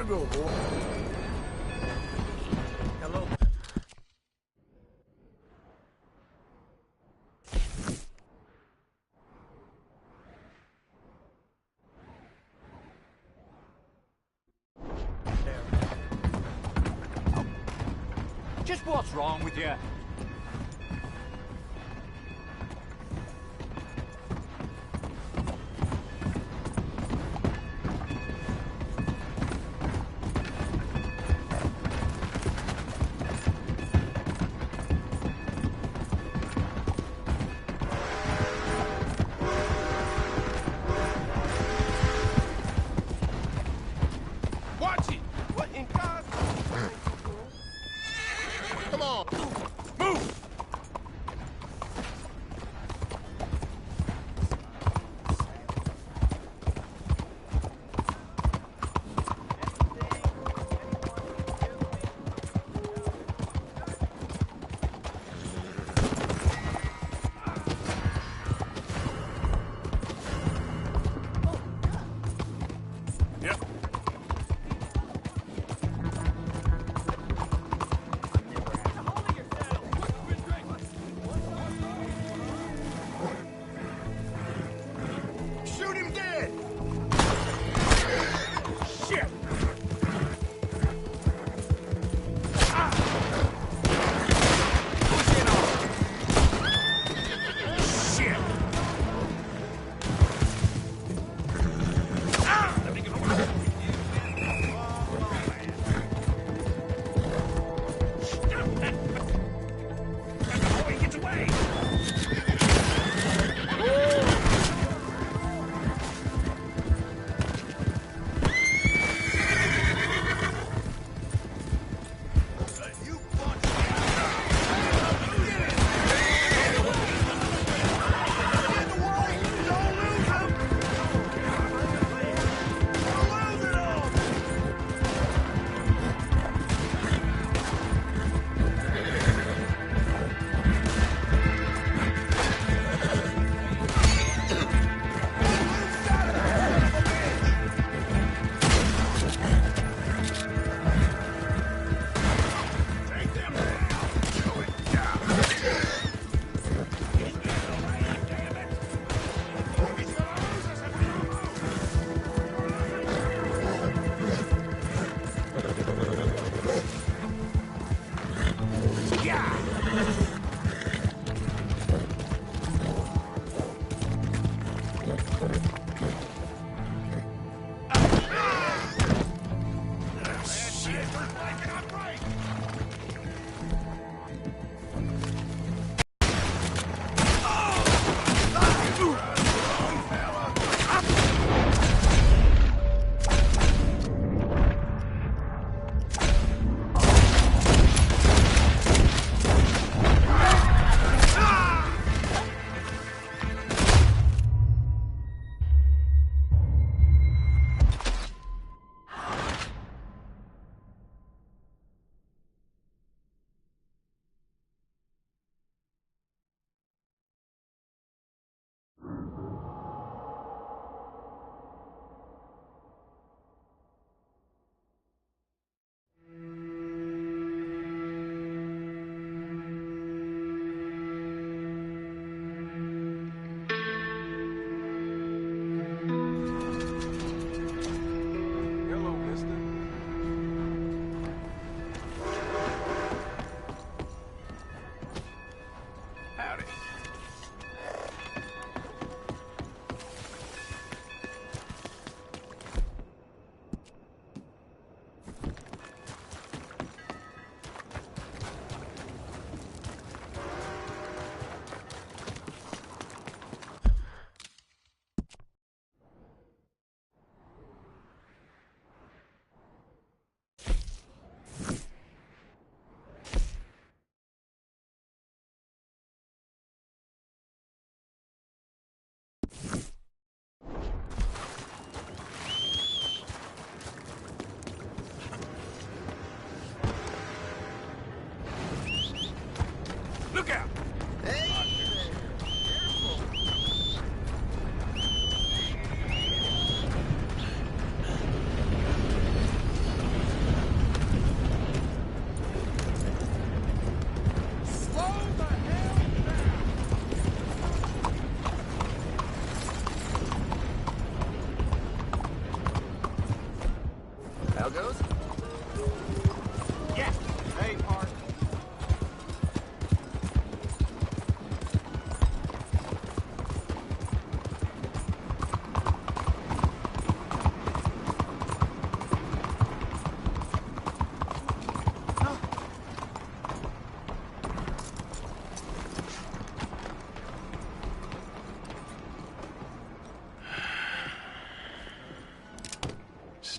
gotta go, boy. Hello. Just what's wrong with you? Watch it! What in God's... Come on!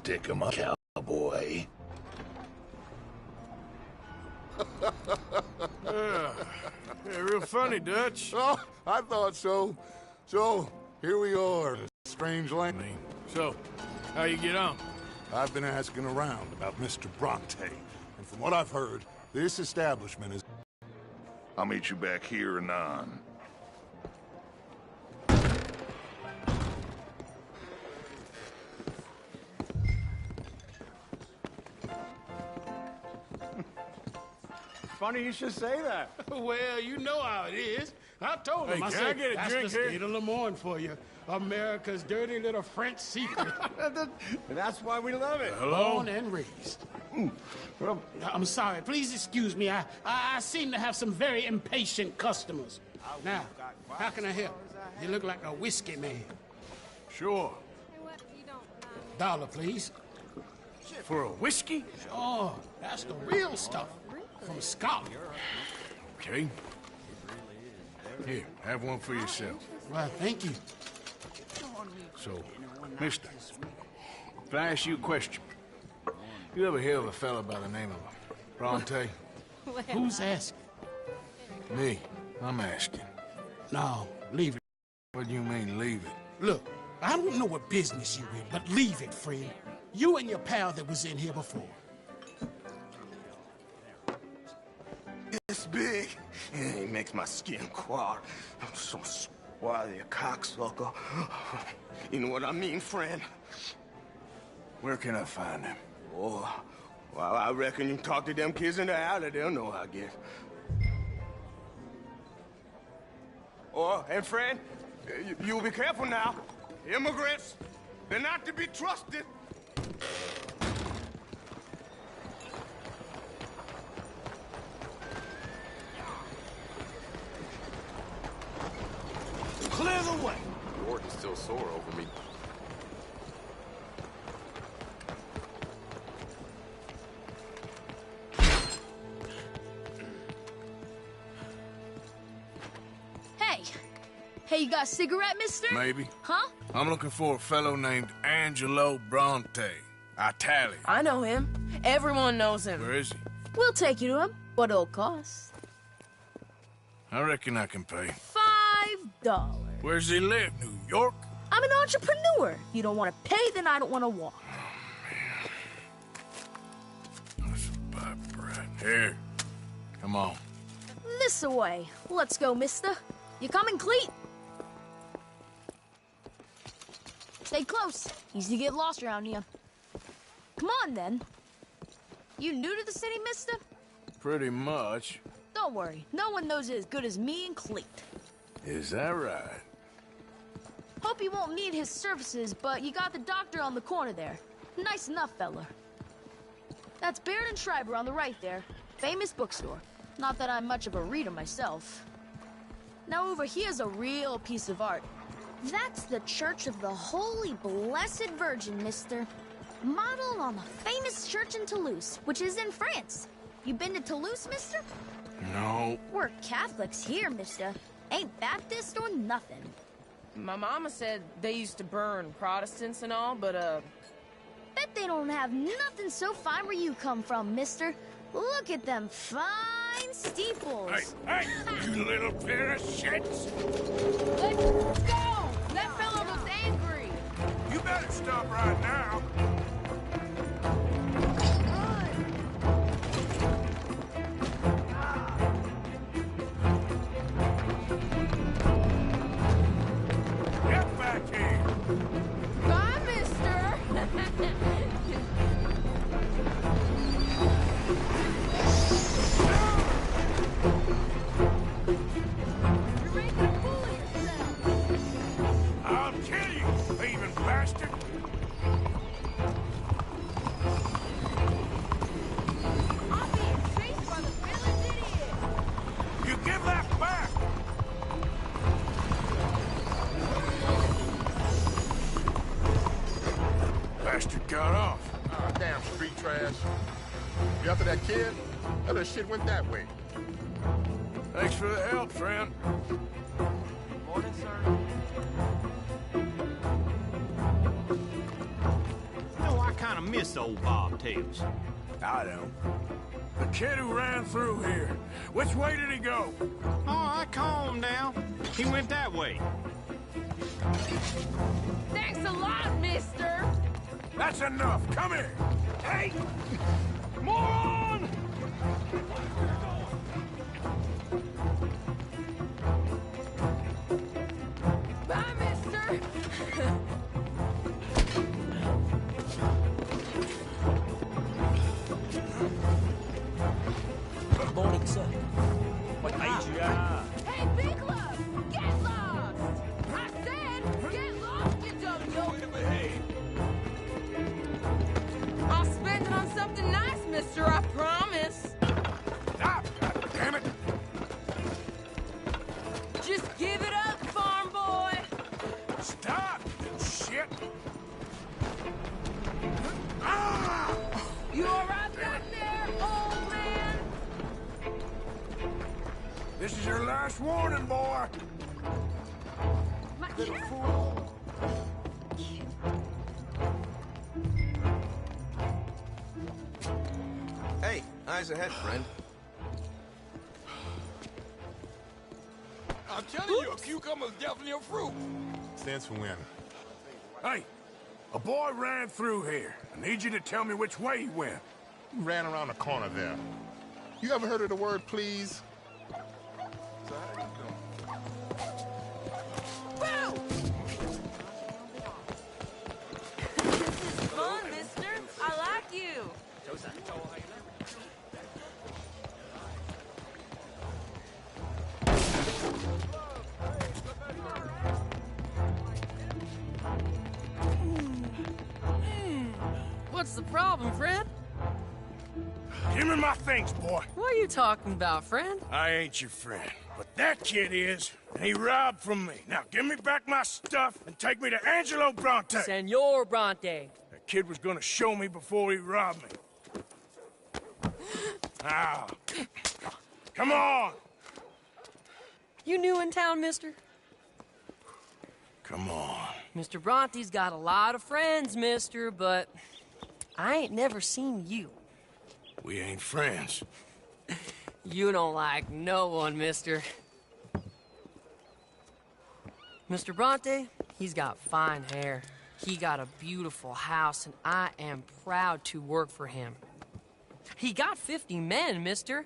Stick 'em up, cowboy. Yeah, real funny, Dutch. Oh, I thought so. So, here we are, a strange land. So, how you get on? I've been asking around about Mr. Bronte, and from what I've heard, this establishment is... I'll meet you back here anon. Funny you should say that. Well, you know how it is. I told him. Hey, I can said, I get a that's drink the here? state of Lemoyne for you. America's dirty little French secret. That's why we love it. Hello? Born and raised. Well, I'm sorry. Please excuse me. I seem to have some very impatient customers. Now, how can I help? You look like a whiskey man. Sure. $1, please. For a whiskey? Oh, that's the real stuff. From Scotland. Okay. Here, have one for yourself. Well, thank you. So, mister, if I ask you a question, you ever hear of a fella by the name of Bronte? Who's asking? Me. I'm asking. No, leave it. What do you mean, leave it? Look, I don't know what business you in, but leave it, friend. You and your pal that was in here before. It's big. It makes my skin crawl. I'm so swarthy, a cocksucker. You know what I mean, friend? Where can I find him? Oh, well, I reckon you talk to them kids in the alley, they'll know, I guess. Oh, and friend, you be careful now. Immigrants, they're not to be trusted. Clear the way! Gordon's still sore over me. Hey, you got a cigarette, mister? Maybe. Huh? I'm looking for a fellow named Angelo Bronte. Italian. I know him. Everyone knows him. Where is he? We'll take you to him. What it'll cost? I reckon I can pay. $5. Where's he live? New York? I'm an entrepreneur. If you don't want to pay, then I don't want to walk. That's a bad brat. Here. Come on. This away. Let's go, mister. You coming, Cleet? Stay close. Easy to get lost around here. Come on, then. You new to the city, mister? Pretty much. Don't worry. No one knows it as good as me and Cleet. Is that right? Hope you won't need his services, but you got the doctor on the corner there. Nice enough, fella. That's Baird and Schreiber on the right there. Famous bookstore. Not that I'm much of a reader myself. Now over here's a real piece of art. That's the Church of the Holy Blessed Virgin, mister. Modeled on the famous church in Toulouse, which is in France. You been to Toulouse, mister? No. We're Catholics here, mister. Ain't Baptist or nothing. My mama said they used to burn Protestants and all, but, Bet they don't have nothing so fine where you come from, mister. Look at them fine steeples. Hey, you little pair of shits! let's go! That fella was angry. You better stop right now. Get back here! Bye, mister. I'll kill you, thieving bastard! I'm being chased by the village idiot. You give that back! Bastard got off. Ah, damn street trash. You after that kid? That shit went that way. Thanks for the help, friend. Morning, sir. You know, I kind of miss old bobtails. I don't. The kid who ran through here, which way did he go? Oh, I calmed down. He went that way. Thanks a lot, mister. That's enough. Come here. Hey! Moron! Bye, mister. Morning, sir. What age you are? Hey, Big Love, get lost. I said, get lost, you dumb yoke. I'll spend it on something nice, mister, I promise. Stop! God damn it! Just give it up, farm boy. Stop! Shit! Ah! You all right back there, old man? This is your last warning, boy. My Little fool. Hey, eyes ahead, friend. I'm telling you, a cucumber's definitely a fruit. Stands for when? Hey, a boy ran through here. I need you to tell me which way he went. He ran around the corner there. You ever heard of the word please? Woo! This is fun, mister. I like you. What's the problem, friend? Give me my things, boy. What are you talking about, friend? I ain't your friend, but that kid is, and he robbed from me. Now give me back my stuff and take me to Angelo Bronte. Senor Bronte. That kid was gonna show me before he robbed me. Now, come on. You new in town, mister? Come on. Mr. Bronte's got a lot of friends, mister, but I ain't never seen you. We ain't friends. You don't like no one, mister. Mr. Bronte, he's got fine hair. He got a beautiful house, and I am proud to work for him. He got 50 men, mister.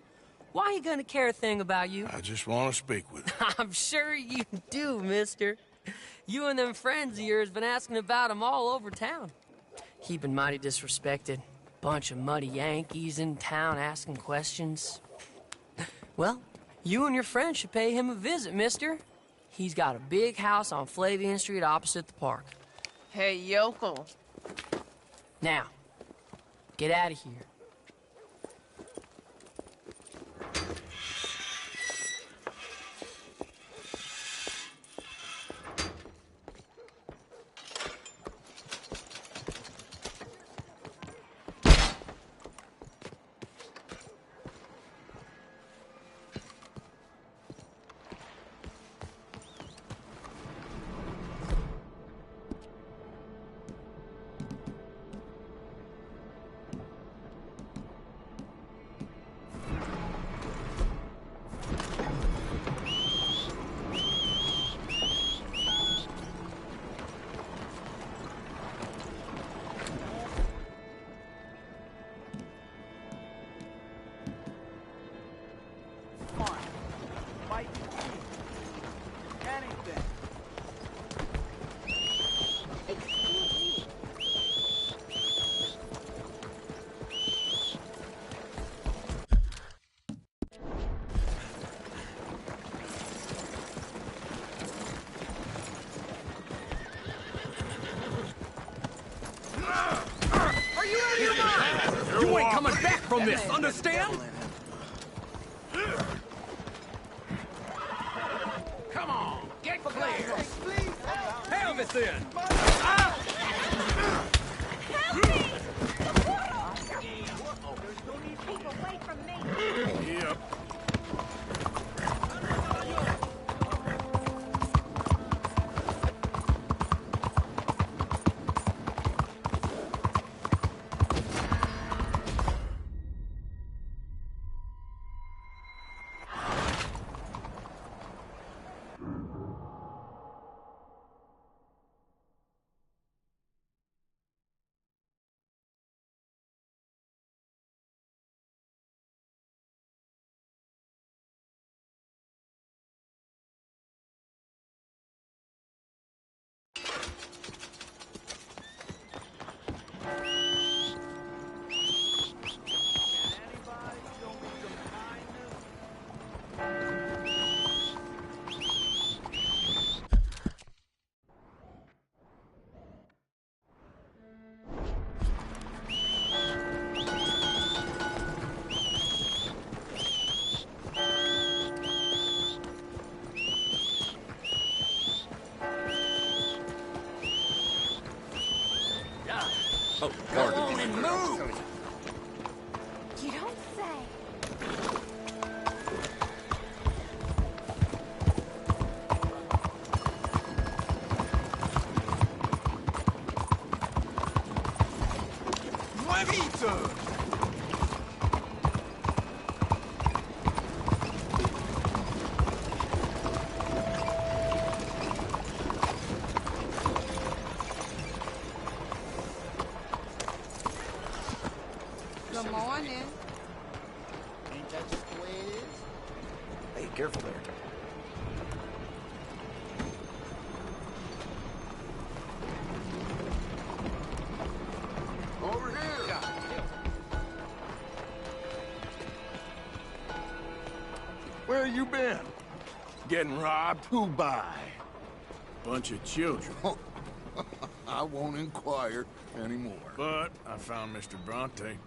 Why he gonna care a thing about you? I just want to speak with him. I'm sure you do, mister. You and them friends of yours been asking about him all over town. He been mighty disrespected. Bunch of muddy Yankees in town asking questions. Well, you and your friend should pay him a visit, mister. He's got a big house on Flavian Street opposite the park. Hey, yokel. Now, get out of here. You ain't coming back from this, understand? Come on, get clear. Hell this in. Help me! Yep. Oh, go on and move! You don't say. Nuevito! Good morning. Ain't that just the way it is? Hey, careful there. Over here! Where you been? Getting robbed? Who by? Bunch of children. I won't inquire anymore. But I found Mr. Bronte.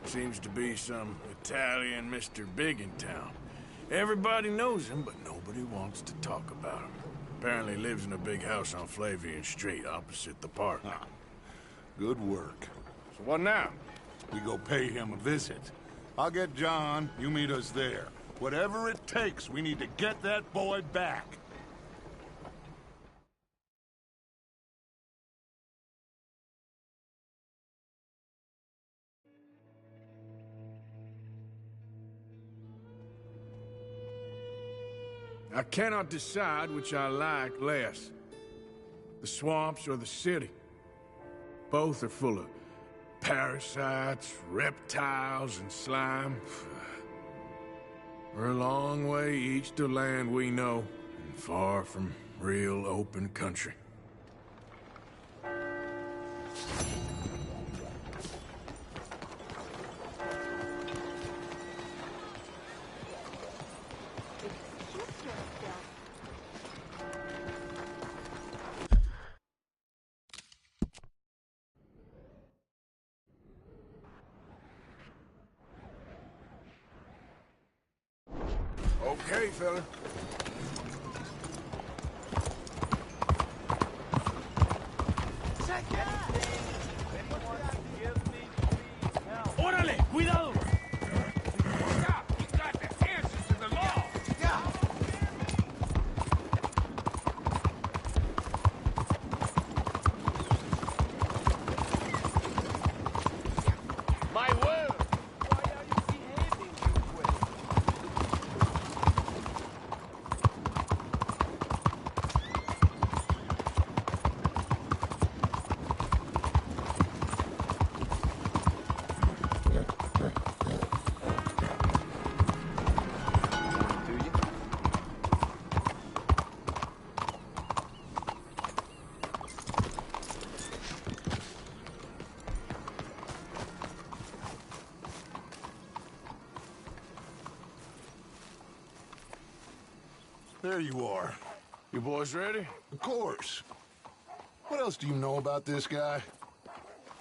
Seems to be some Italian Mr. Big in town. Everybody knows him, but nobody wants to talk about him. Apparently lives in a big house on Flavian Street, opposite the park. Good work. So what now? We go pay him a visit. I'll get John, you meet us there. Whatever it takes, we need to get that boy back. I cannot decide which I like less. The swamps or the city. Both are full of parasites, reptiles, and slime. We're a long way east to land we know, and far from real open country. Okay, fella. Órale, cuidado! Watch out! You got the answers to the law! My word! Why are you behaving this way? There you are. You boys ready? Of course. What else do you know about this guy?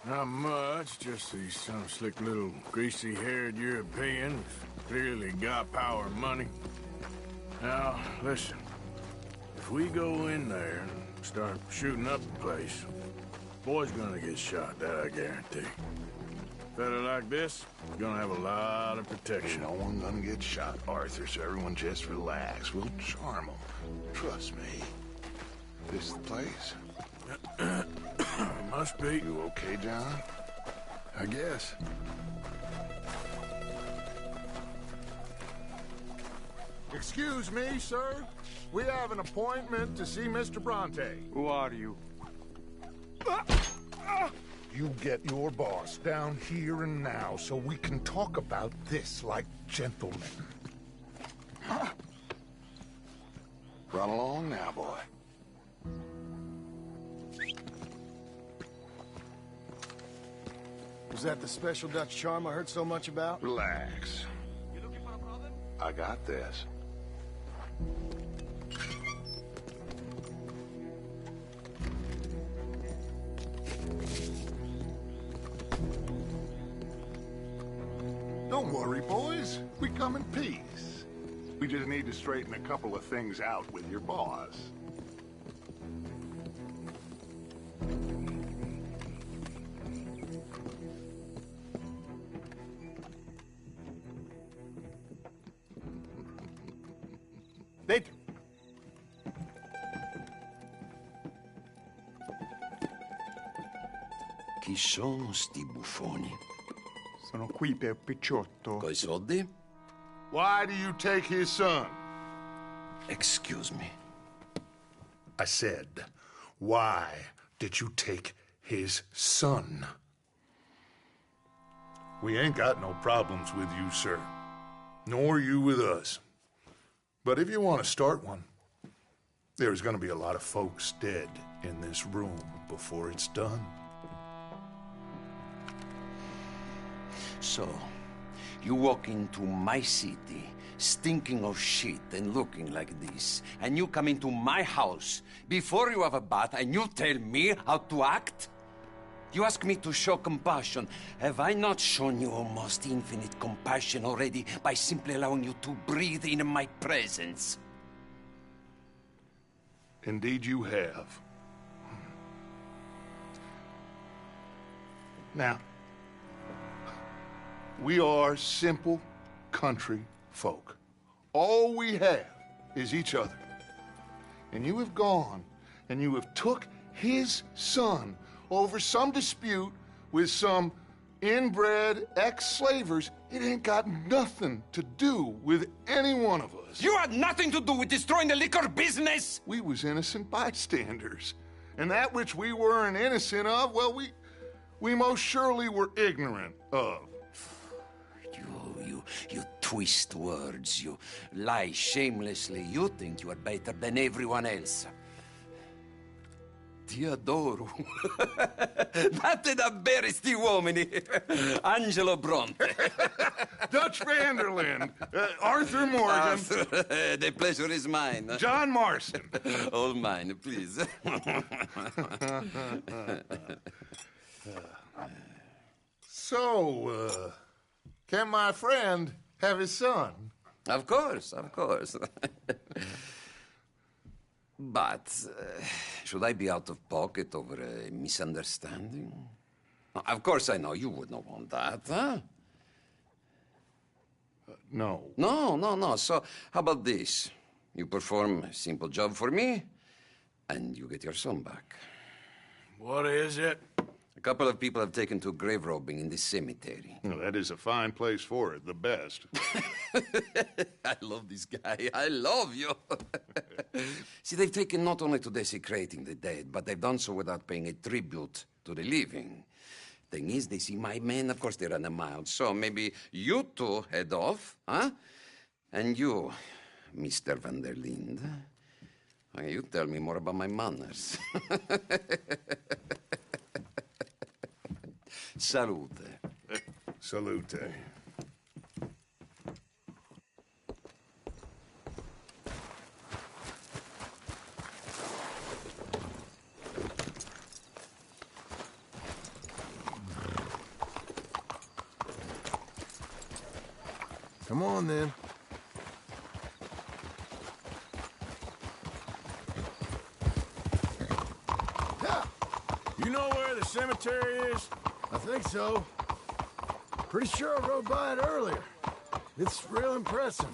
Not much, just he's some slick little greasy-haired European who's clearly got power and money. Now, listen. If we go in there and start shooting up the place, boy's gonna get shot, that I guarantee. Fella like this, gonna have a lot of protection. No one gonna get shot, Arthur, so everyone just relax. We'll charm them. Trust me. This is the place. Must be. You okay, John? I guess. Excuse me, sir. We have an appointment to see Mr. Bronte. Who are you? You get your boss down here and now so we can talk about this like gentlemen. Run along now, boy. Was that the special Dutch charm I heard so much about? Relax. You looking for a problem? I got this. Don't worry, boys. We come in peace. We just need to straighten a couple of things out with your boss. Chi sono sti buffoni? Sono qui per Picciotto. Coi soldi? Why do you take his son? Excuse me. I said, why did you take his son? We ain't got no problems with you, sir. Nor you with us. But if you want to start one, there's gonna be a lot of folks dead in this room before it's done. So, you walk into my city, stinking of shit and looking like this, and you come into my house before you have a bath and you tell me how to act? You ask me to show compassion. Have I not shown you almost infinite compassion already by simply allowing you to breathe in my presence? Indeed you have. Now, we are simple country folk. All we have is each other. And you have gone and you have took his son over some dispute with some inbred ex-slavers. It ain't got nothing to do with any one of us. You had nothing to do with destroying the liquor business! We was innocent bystanders. And that which we weren't innocent of, well, we most surely were ignorant of. You twist words, you lie shamelessly. You think you are better than everyone else. Ti adoro. Date davvero sti uomini. Angelo Bronte. Dutch Vanderland. Arthur Morgan. Arthur, the pleasure is mine. John Marston. All mine, please. So, can my friend have his son? Of course, of course. But, should I be out of pocket over a misunderstanding? Of course I know you would not want that, huh? No. No. So, how about this? You perform a simple job for me, and you get your son back. What is it? A couple of people have taken to grave robbing in this cemetery. Well, that is a fine place for it, the best. I love this guy. I love you. See, they've taken not only to desecrating the dead, but they've done so without paying a tribute to the living. Thing is, they see my men, of course they run a mile. So maybe you two head off, huh? And you, Mr. Van der Linde, you tell me more about my manners. Salute. Salute. Come on, then. You know where the cemetery is? I think so. Pretty sure I rode by it earlier. It's real impressive.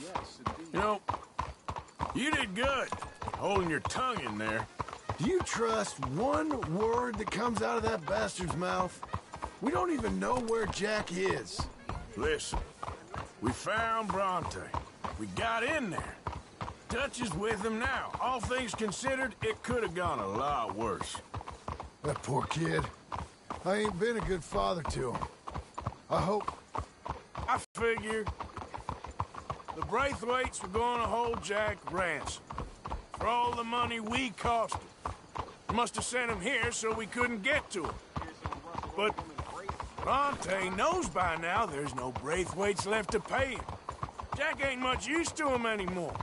You know, you did good, holding your tongue in there. Do you trust one word that comes out of that bastard's mouth? We don't even know where Jack is. Listen, we found Bronte. We got in there. Dutch is with him now. All things considered, it could have gone a lot worse. That poor kid. I ain't been a good father to him. I hope... I figured the Braithwaites were going to hold Jack ransom for all the money we cost him. Must have sent him here so we couldn't get to him. But Bronte knows by now there's no Braithwaites left to pay him. Jack ain't much use to him anymore.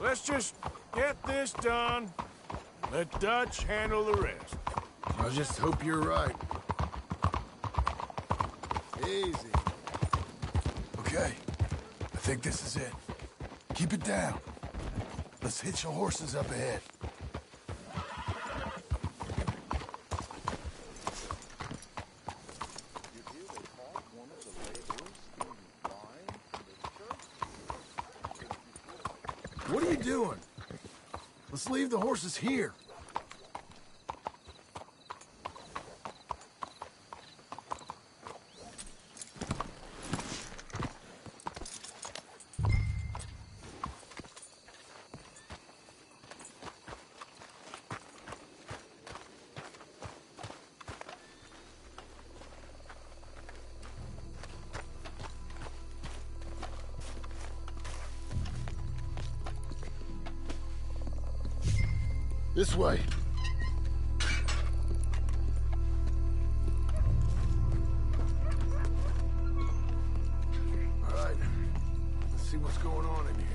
Let's just get this done. Let Dutch handle the rest. I just hope you're right. Easy. Okay. I think this is it. Keep it down. Let's hitch the horses up ahead. What are you doing? Let's leave the horses here. This way. All right. Let's see what's going on in here.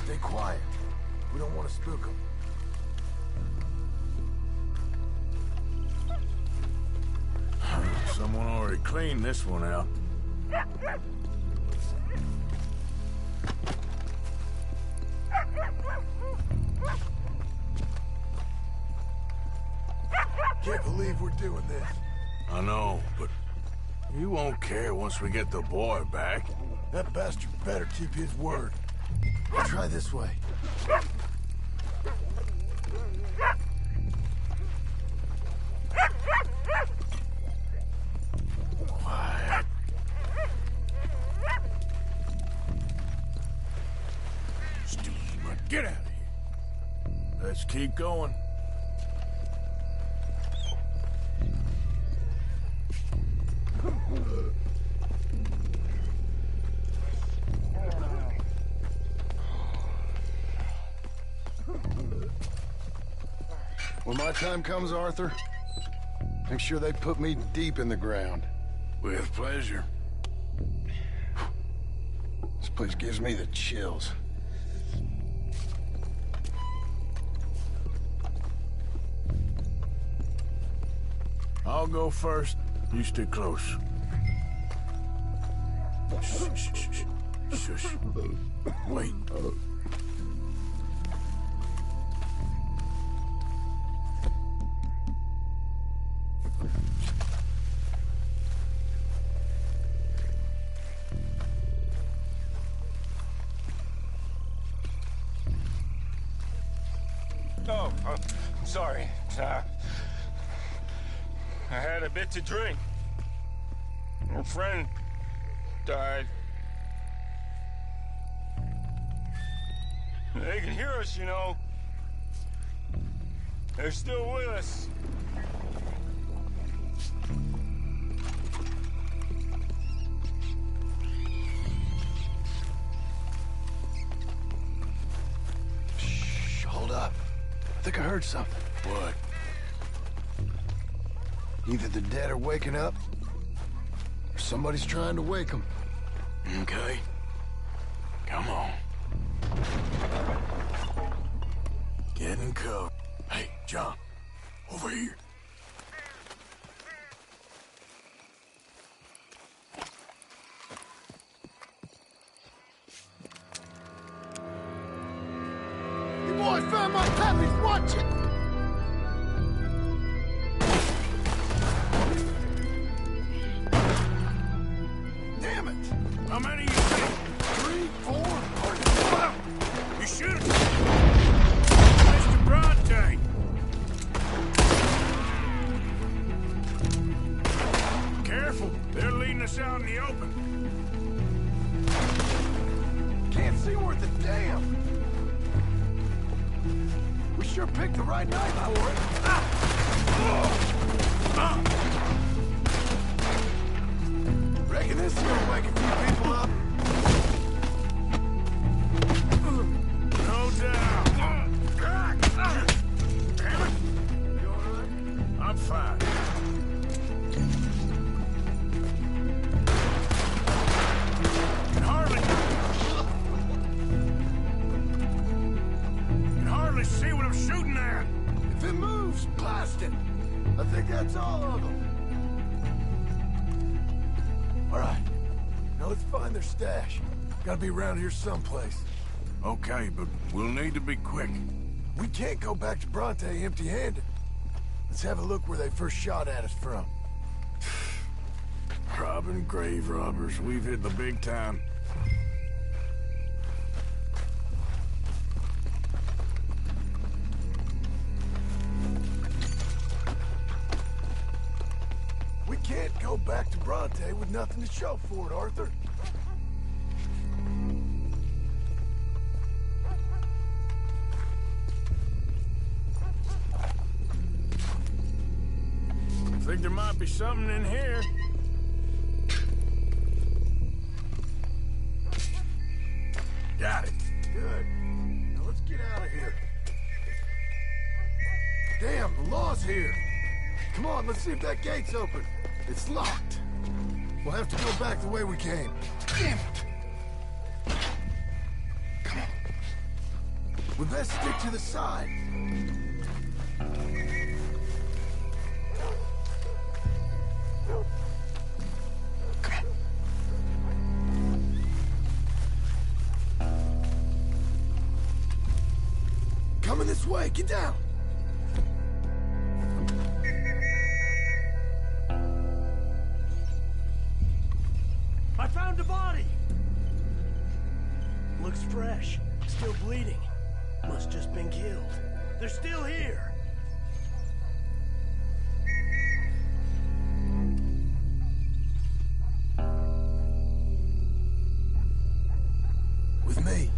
Stay quiet. We don't want to spook them. Someone already cleaned this one out. Can't believe we're doing this. I know, but you won't care once we get the boy back. That bastard better keep his word. Try this way. Quiet. Stupid, get out of here. Let's keep going. When my time comes, Arthur, make sure they put me deep in the ground. With pleasure. This place gives me the chills. I'll go first. You stay close. Shh, shh, shh, shh. Shush. Wait. Oh, I'm sorry. I had a bit to drink. Your friend died. They can hear us, you know. They're still with us. Shh, hold up. I think I heard something. What? Either the dead are waking up, or somebody's trying to wake them. Okay. Come on. Get in cover. Hey, John. Over here. You boys found my puppies, watch it! Damn it! How many you think? 3, 4, You shoot! Mr. Bronte! Careful, they're leading us out in the open. Can't see worth a damn! We sure picked the right night for it. Reckon this will wake a few people up. No doubt. Damn it! You all right? I'm fine. Can hardly see what I'm shooting at. If it moves, blast it. I think that's all of them. All right. Now let's find their stash. Gotta be around here someplace. Okay, but we'll need to be quick. We can't go back to Bronte empty-handed. Let's have a look where they first shot at us from. Robbing grave robbers. We've hit the big time. We can't go back to Bronte with nothing to show for it, Arthur. Think there might Might be something in here. Got it. Good. Now let's get out of here. Damn, the law's here. Come on, let's see if that gate's open. It's locked. We'll have to go back the way we came. Damn it! Come on. We best stick to the side. Coming this way, get down! I found a body! Looks fresh, still bleeding. Must just been killed. They're still here! With me.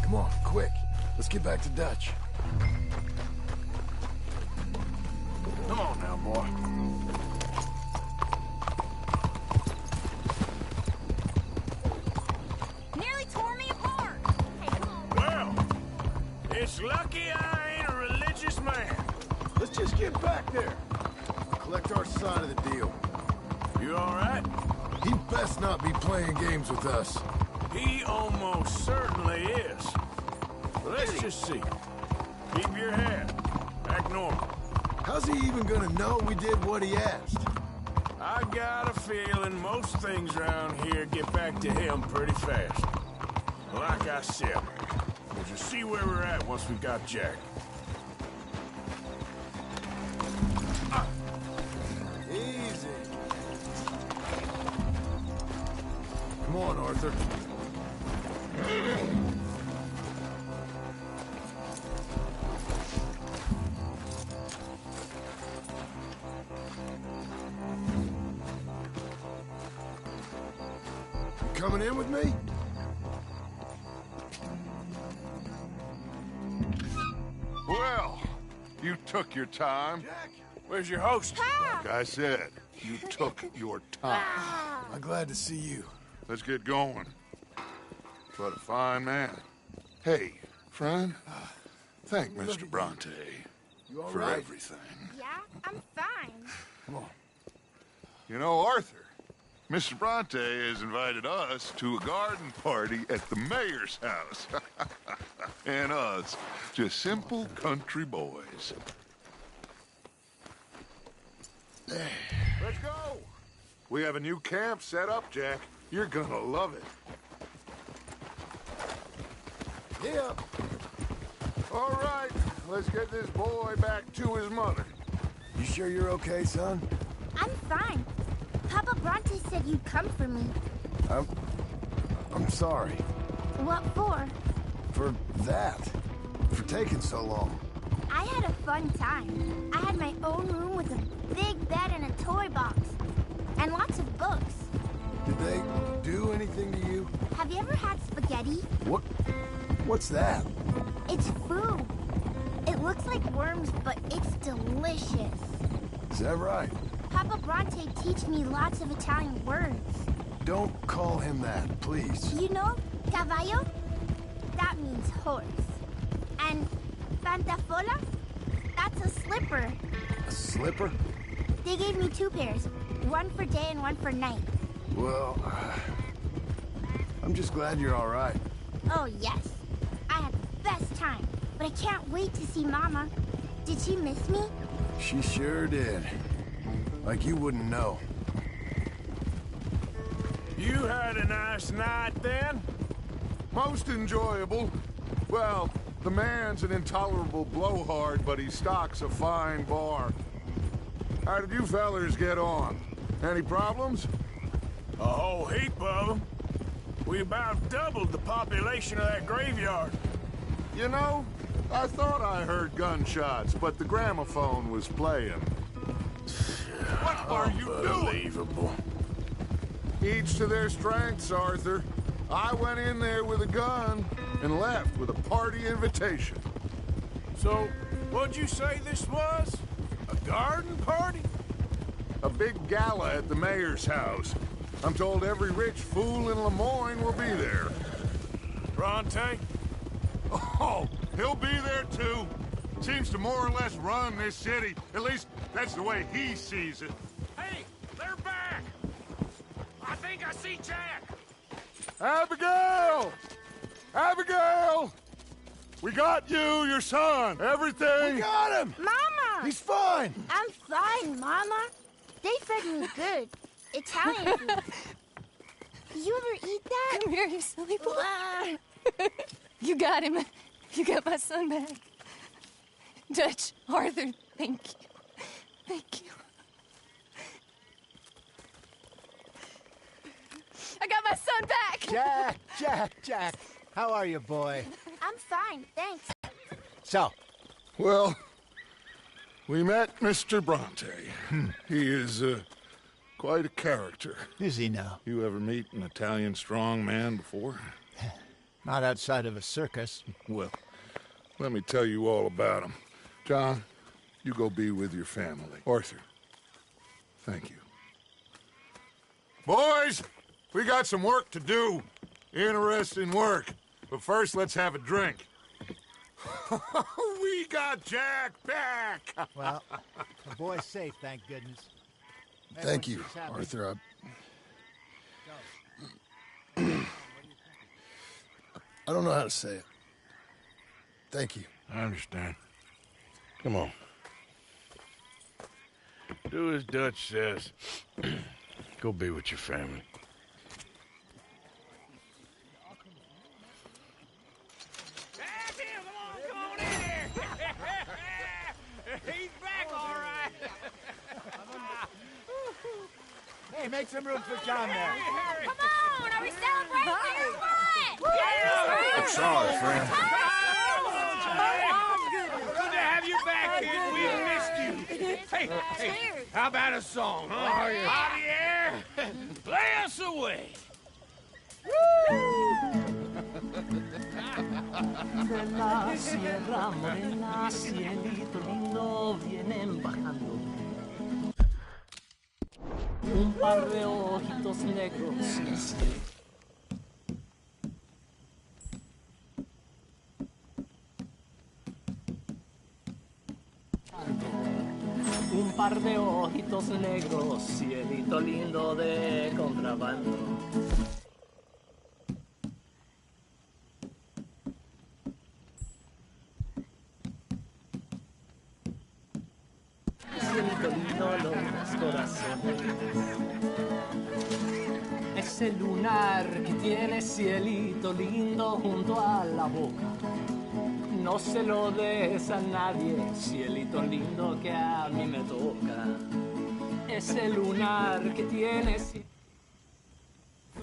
Come on, quick. Let's get back to Dutch. Come on now, boy. Nearly tore me apart. Hey, come on. Well, it's lucky I ain't a religious man. Let's just get back there. Collect our side of the deal. You all right? He best not be playing games with us. He almost certainly is. Let's just see. Keep your head. Act normal. How's he even gonna know we did what he asked? I got a feeling most things around here get back to him pretty fast. Like I said, we'll just see where we're at once we got Jack. Easy. Come on, Arthur. You coming in with me? Well, you took your time. Jack? Where's your host? Like I said, you took your time. I'm glad to see you. Let's get going. What a fine man. Hey, friend, thank Mr. Bronte for right? everything. Yeah, I'm fine. Come on. You know, Arthur, Mr. Bronte has invited us to a garden party at the mayor's house. And us, just simple country boys. Let's go. We have a new camp set up, Jack. You're gonna love it. Yeah. All right, let's get this boy back to his mother. You sure you're okay, son? I'm fine. Papa Bronte said you'd come for me. I'm sorry. What for? For that. For taking so long. I had a fun time. I had my own room with a big bed and a toy box. And lots of books. Did they do anything to you? Have you ever had spaghetti? What's that? It's food. It looks like worms, but it's delicious. Is that right? Papa Bronte teach me lots of Italian words. Don't call him that, please. You know, caballo? That means horse. And pantafola? That's a slipper. A slipper? They gave me 2 pairs. One for day and one for night. Well, I'm just glad you're all right. Oh, yes. I had the best time. But I can't wait to see Mama. Did she miss me? She sure did. Like you wouldn't know. You had a nice night then? Most enjoyable. Well, the man's an intolerable blowhard, but he stocks a fine bar. How did you fellers get on? Any problems? A whole heap of them. We about doubled the population of that graveyard. You know, I thought I heard gunshots, but the gramophone was playing. What are you doing? Unbelievable. Each to their strengths, Arthur. I went in there with a gun and left with a party invitation. So, what'd you say this was? A garden party? A big gala at the mayor's house. I'm told every rich fool in Lemoyne will be there. Bronte? Oh, he'll be there too. Seems to more or less run this city. At least, that's the way he sees it. Hey, they're back! I think I see Jack! Abigail! Abigail! We got you, your son, everything. We got him! Mama! He's fine! I'm fine, Mama. They fed me good. Italian food. Did you ever eat that? Come here, you silly boy. You got him. You got my son back. Dutch, Arthur, thank you. Thank you. I got my son back! Jack. How are you, boy? I'm fine, thanks. So? Well, we met Mr. Bronte. He is, quite a character. Is he now? You ever meet an Italian strong man before? Not outside of a circus. Well, let me tell you all about him. John, you go be with your family. Arthur, thank you. Boys, we got some work to do. Interesting work. But first, let's have a drink. We got Jack back! Well, the boy's safe, thank goodness. Thank you, Arthur. I don't know how to say it. Thank you. I understand. Come on. Do as Dutch says. Go be with your family. He's back, all right. Hey, make some room for John there. Come on, are we celebrating or what? I'm sorry, friend. Good to have you back, kid. We missed you. Hey, how about a song, huh? Javier, play us away. De la sierra morena, cielito lindo, vienen bajando un par de ojitos negros. Un par de ojitos negros, cielito lindo de contrabando. Cielito lindo los corazones. Ese lunar que tiene cielito lindo junto a la boca. No se lo des a nadie, cielito lindo que a mí me toca. Ese lunar que tiene cielito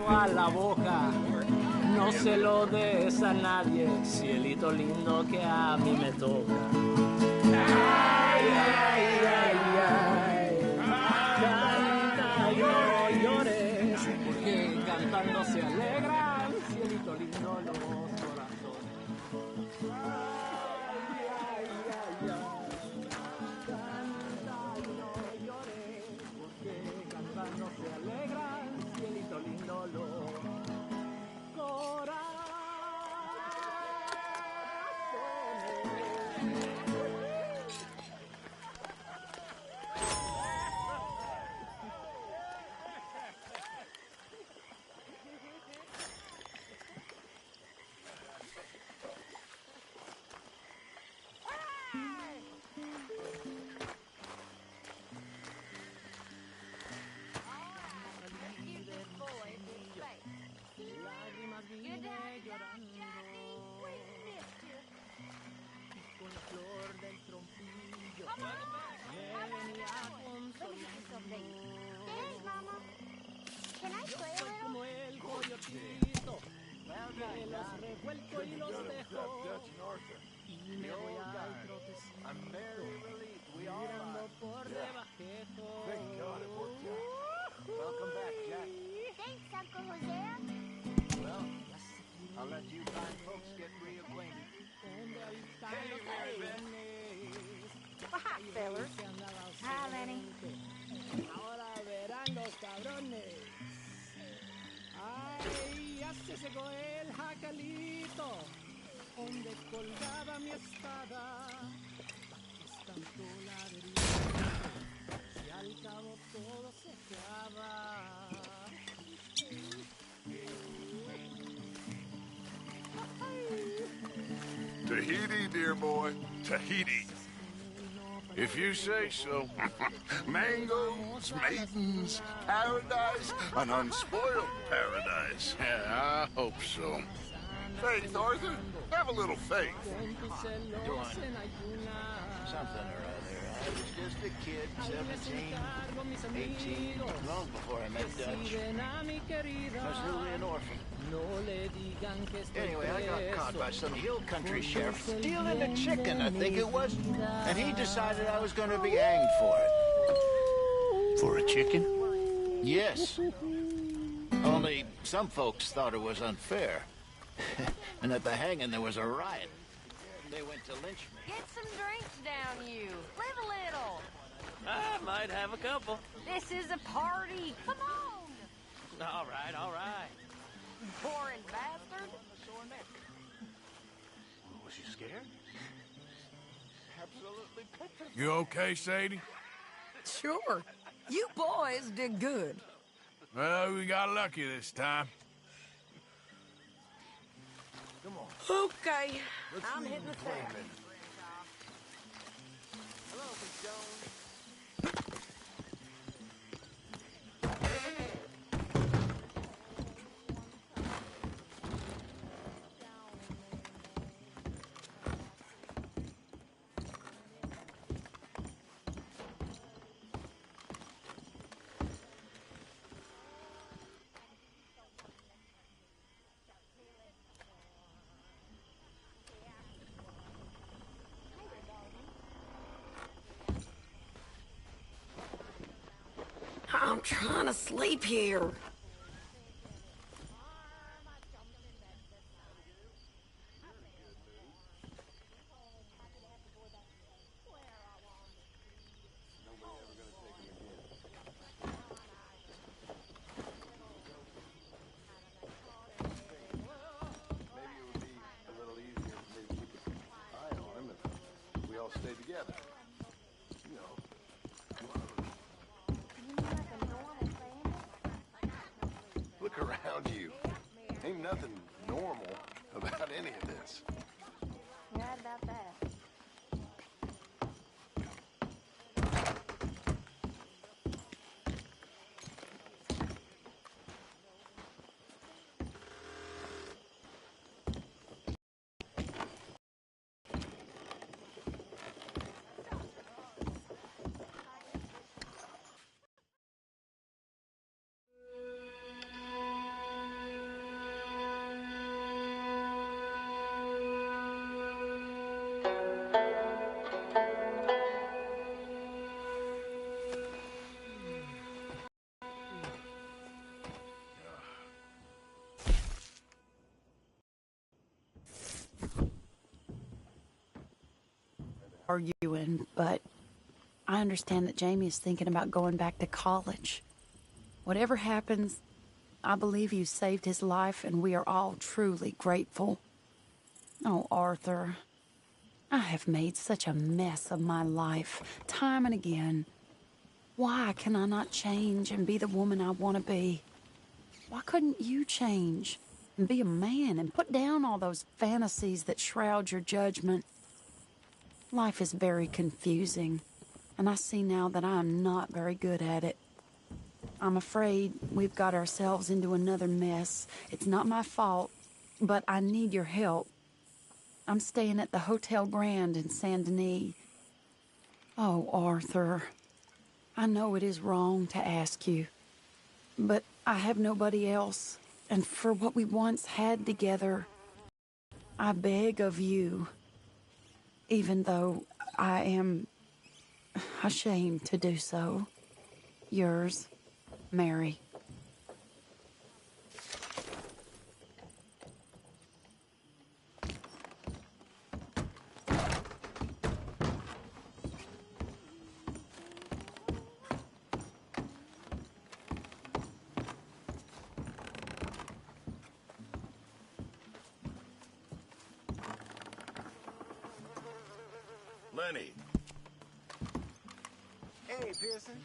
a la boca. No se lo des a nadie, cielito lindo que a mí me toca. Ay, ay, ay, ay. Canta y no llores, porque cantando se alegran, cielito lindo los corazones. Ay, ay, ay, ay. Canta y no llores, no se alegran, cielito lindo, los corazones. Welcome back, Jack. Thanks, Uncle Hosea. Well, I'll let you fine folks get reacquainted. Hey, Well, hi, fellas. Hi, Lenny. ahora verán los cabrones. Ay, ya se secó el jacalito, donde colgaba mi espada. Es tanto ladrillo, si al cabo todo se acaba. Tahiti, dear boy. Tahiti. If you say so. Mangoes, maidens, paradise, an unspoiled paradise. Yeah, I hope so. Faith, Arthur. Have a little faith. Doing something or other. I was just a kid, 17, 18, long before I met Dutch. I was newly an orphan. Anyway, I got caught by some hill country sheriff stealing a chicken, I think it was. And he decided I was going to be hanged for it. For a chicken? Yes. Only some folks thought it was unfair. And at the hanging, there was a riot. They went to lynch me. Get some drinks down, you. Live a little. I might have a couple. This is a party. Come on. All right, all right. Boring bastard. Was you scared? Absolutely petrified. You okay, Sadie? Sure. You boys did good. Well, we got lucky this time. Come on. Okay. I'm hitting the fan. Hello, Miss Jones. I'm trying to sleep here. Stay together. You know. Look around you. Ain't nothing normal about any of this. Right about that. Arguing, but I understand that Jamie is thinking about going back to college. Whatever happens, I believe you saved his life, and we are all truly grateful. Oh, Arthur, I have made such a mess of my life, time and again. Why can I not change and be the woman I want to be? Why couldn't you change and be a man and put down all those fantasies that shroud your judgment? Life is very confusing, and I see now that I am not very good at it. I'm afraid we've got ourselves into another mess. It's not my fault, but I need your help. I'm staying at the Hotel Grand in Saint Denis. Oh, Arthur, I know it is wrong to ask you, but I have nobody else, and for what we once had together, I beg of you, even though I am ashamed to do so. Yours, Mary. Lenny. Hey, Pearson.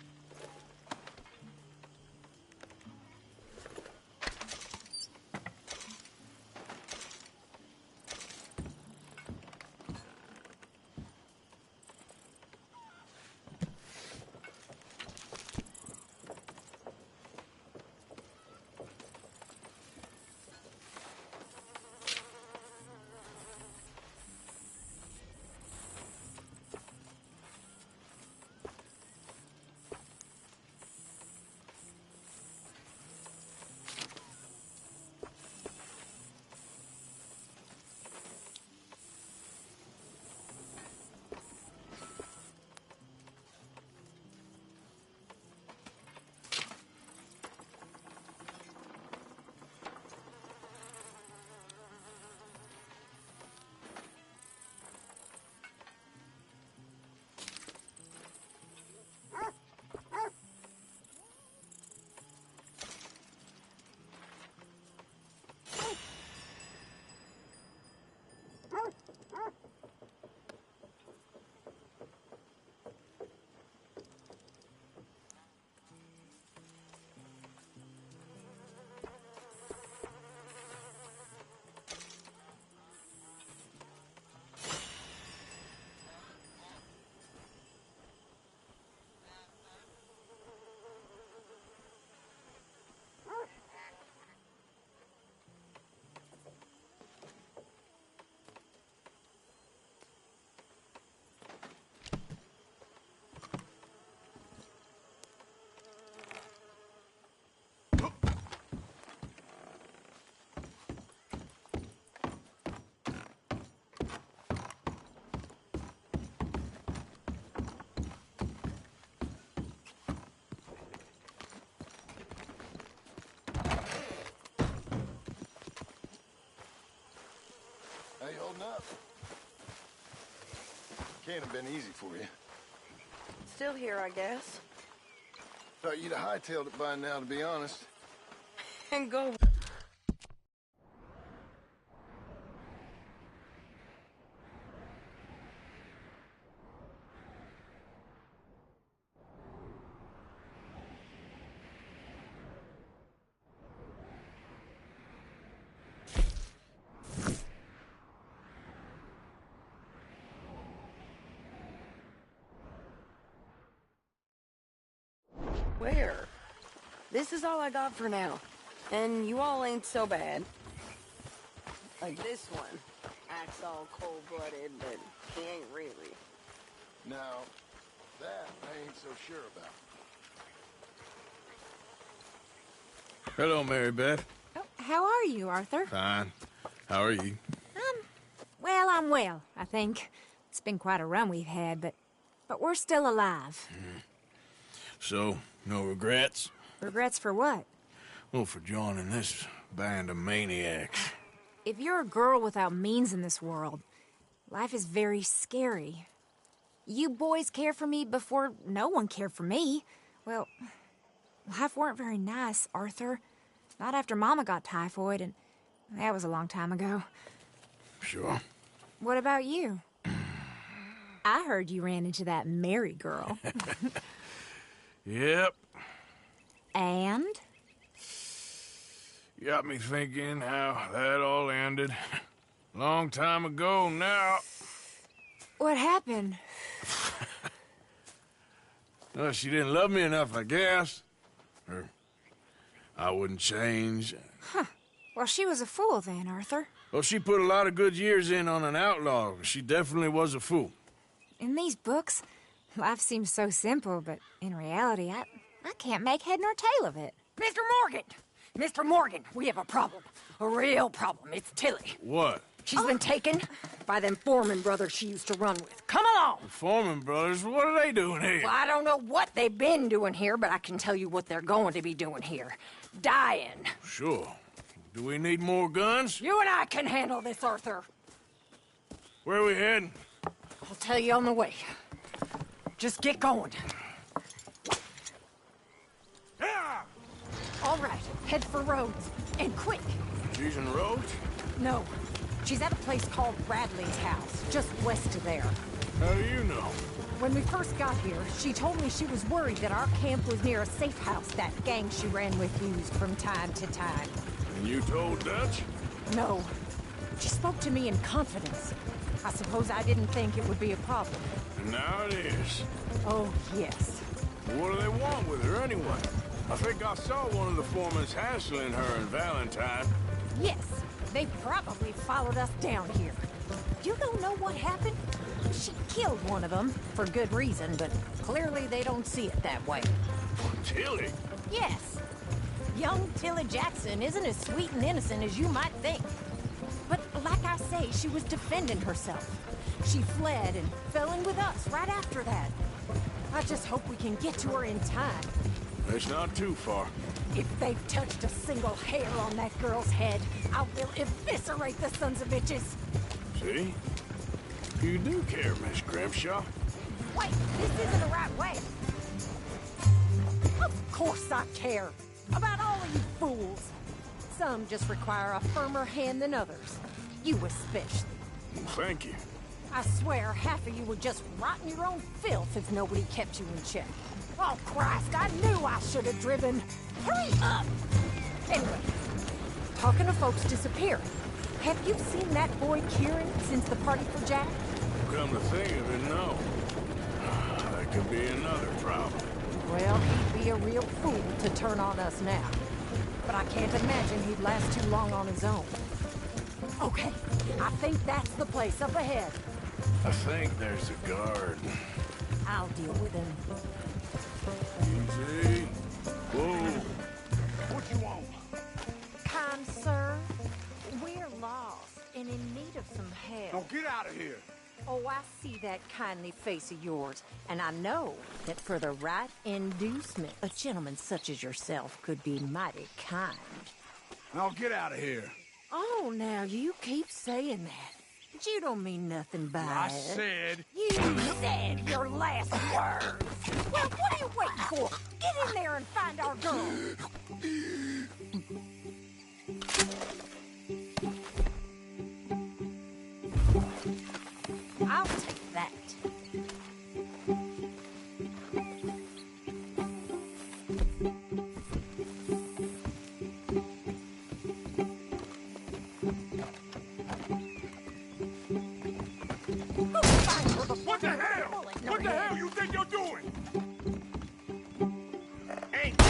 How you holding up? Can't have been easy for you. Still here, I guess. Thought you'd have hightailed it by now, to be honest. And go. Where? This is all I got for now. And you all ain't so bad. Like this one. Acts all cold-blooded, but he ain't really. Now, that I ain't so sure about. Hello, Mary Beth. Oh, how are you, Arthur? Fine. How are you? Well, I'm well, I think. It's been quite a run we've had, but we're still alive. So, no regrets? Regrets for what? Well, for joining this band of maniacs. If you're a girl without means in this world, life is very scary. You boys care for me before no one cared for me. Well, Life weren't very nice, Arthur. Not after Mama got typhoid, and that was a long time ago. Sure. What about you? I heard you ran into that Mary girl. Yep. And? Got me thinking how that all ended. Long time ago now. What happened? Well, she didn't love me enough, I guess. Or I wouldn't change. Huh. Well, she was a fool then, Arthur. Well, she put a lot of good years in on an outlaw. She definitely was a fool. In these books, life seems so simple, but in reality, I can't make head nor tail of it. Mr. Morgan! Mr. Morgan, we have a problem. A real problem. It's Tilly. What? She's been taken by them Foreman brothers she used to run with. Come along! The Foreman brothers? What are they doing here? Well, I don't know what they've been doing here, but I can tell you what they're going to be doing here. Dying. Sure. Do we need more guns? You and I can handle this, Arthur. Where are we heading? I'll tell you on the way. Just get going. All right, head for Rhodes. And quick. She's in Rhodes? No. She's at a place called Bradley's house, just west of there. How do you know? When we first got here, she told me she was worried that our camp was near a safe house that gang she ran with used from time to time. And you told Dutch? No. She spoke to me in confidence. I suppose I didn't think it would be a problem. And now it is. Oh, yes. What do they want with her anyway? I think I saw one of the foremans hassling her and Valentine. Yes. They probably followed us down here. You don't know what happened? She killed one of them, for good reason, but clearly they don't see it that way. Tilly? Yes. Young Tilly Jackson isn't as sweet and innocent as you might think. But like I say, she was defending herself. She fled and fell in with us right after that. I just hope we can get to her in time. It's not too far. If they've touched a single hair on that girl's head, I will eviscerate the sons of bitches. See? You do care, Miss Grimshaw. Wait, this isn't the right way. Of course I care. About all of you fools. Some just require a firmer hand than others. You especially. Thank you. I swear half of you would just rot in your own filth if nobody kept you in check. Oh, Christ, I knew I should have driven. Hurry up! Anyway, talking of folks disappearing, have you seen that boy Kieran since the party for Jack? Come to think of it, no. That could be another problem. Well, he'd be a real fool to turn on us now. But I can't imagine he'd last too long on his own. Okay, I think that's the place up ahead. I think there's a guard. I'll deal with him. Easy. Whoa. What you want? Kind sir, we're lost and in need of some help. Now get out of here. Oh, I see that kindly face of yours, and I know that for the right inducement, a gentleman such as yourself could be mighty kind. Now get out of here. Oh, now you keep saying that. But you don't mean nothing by I it. said... You said your last words. Well, what are you waiting for? Get in there and find our girl. I'll take that. What the hell? What the hell you think you're doing? Ain't no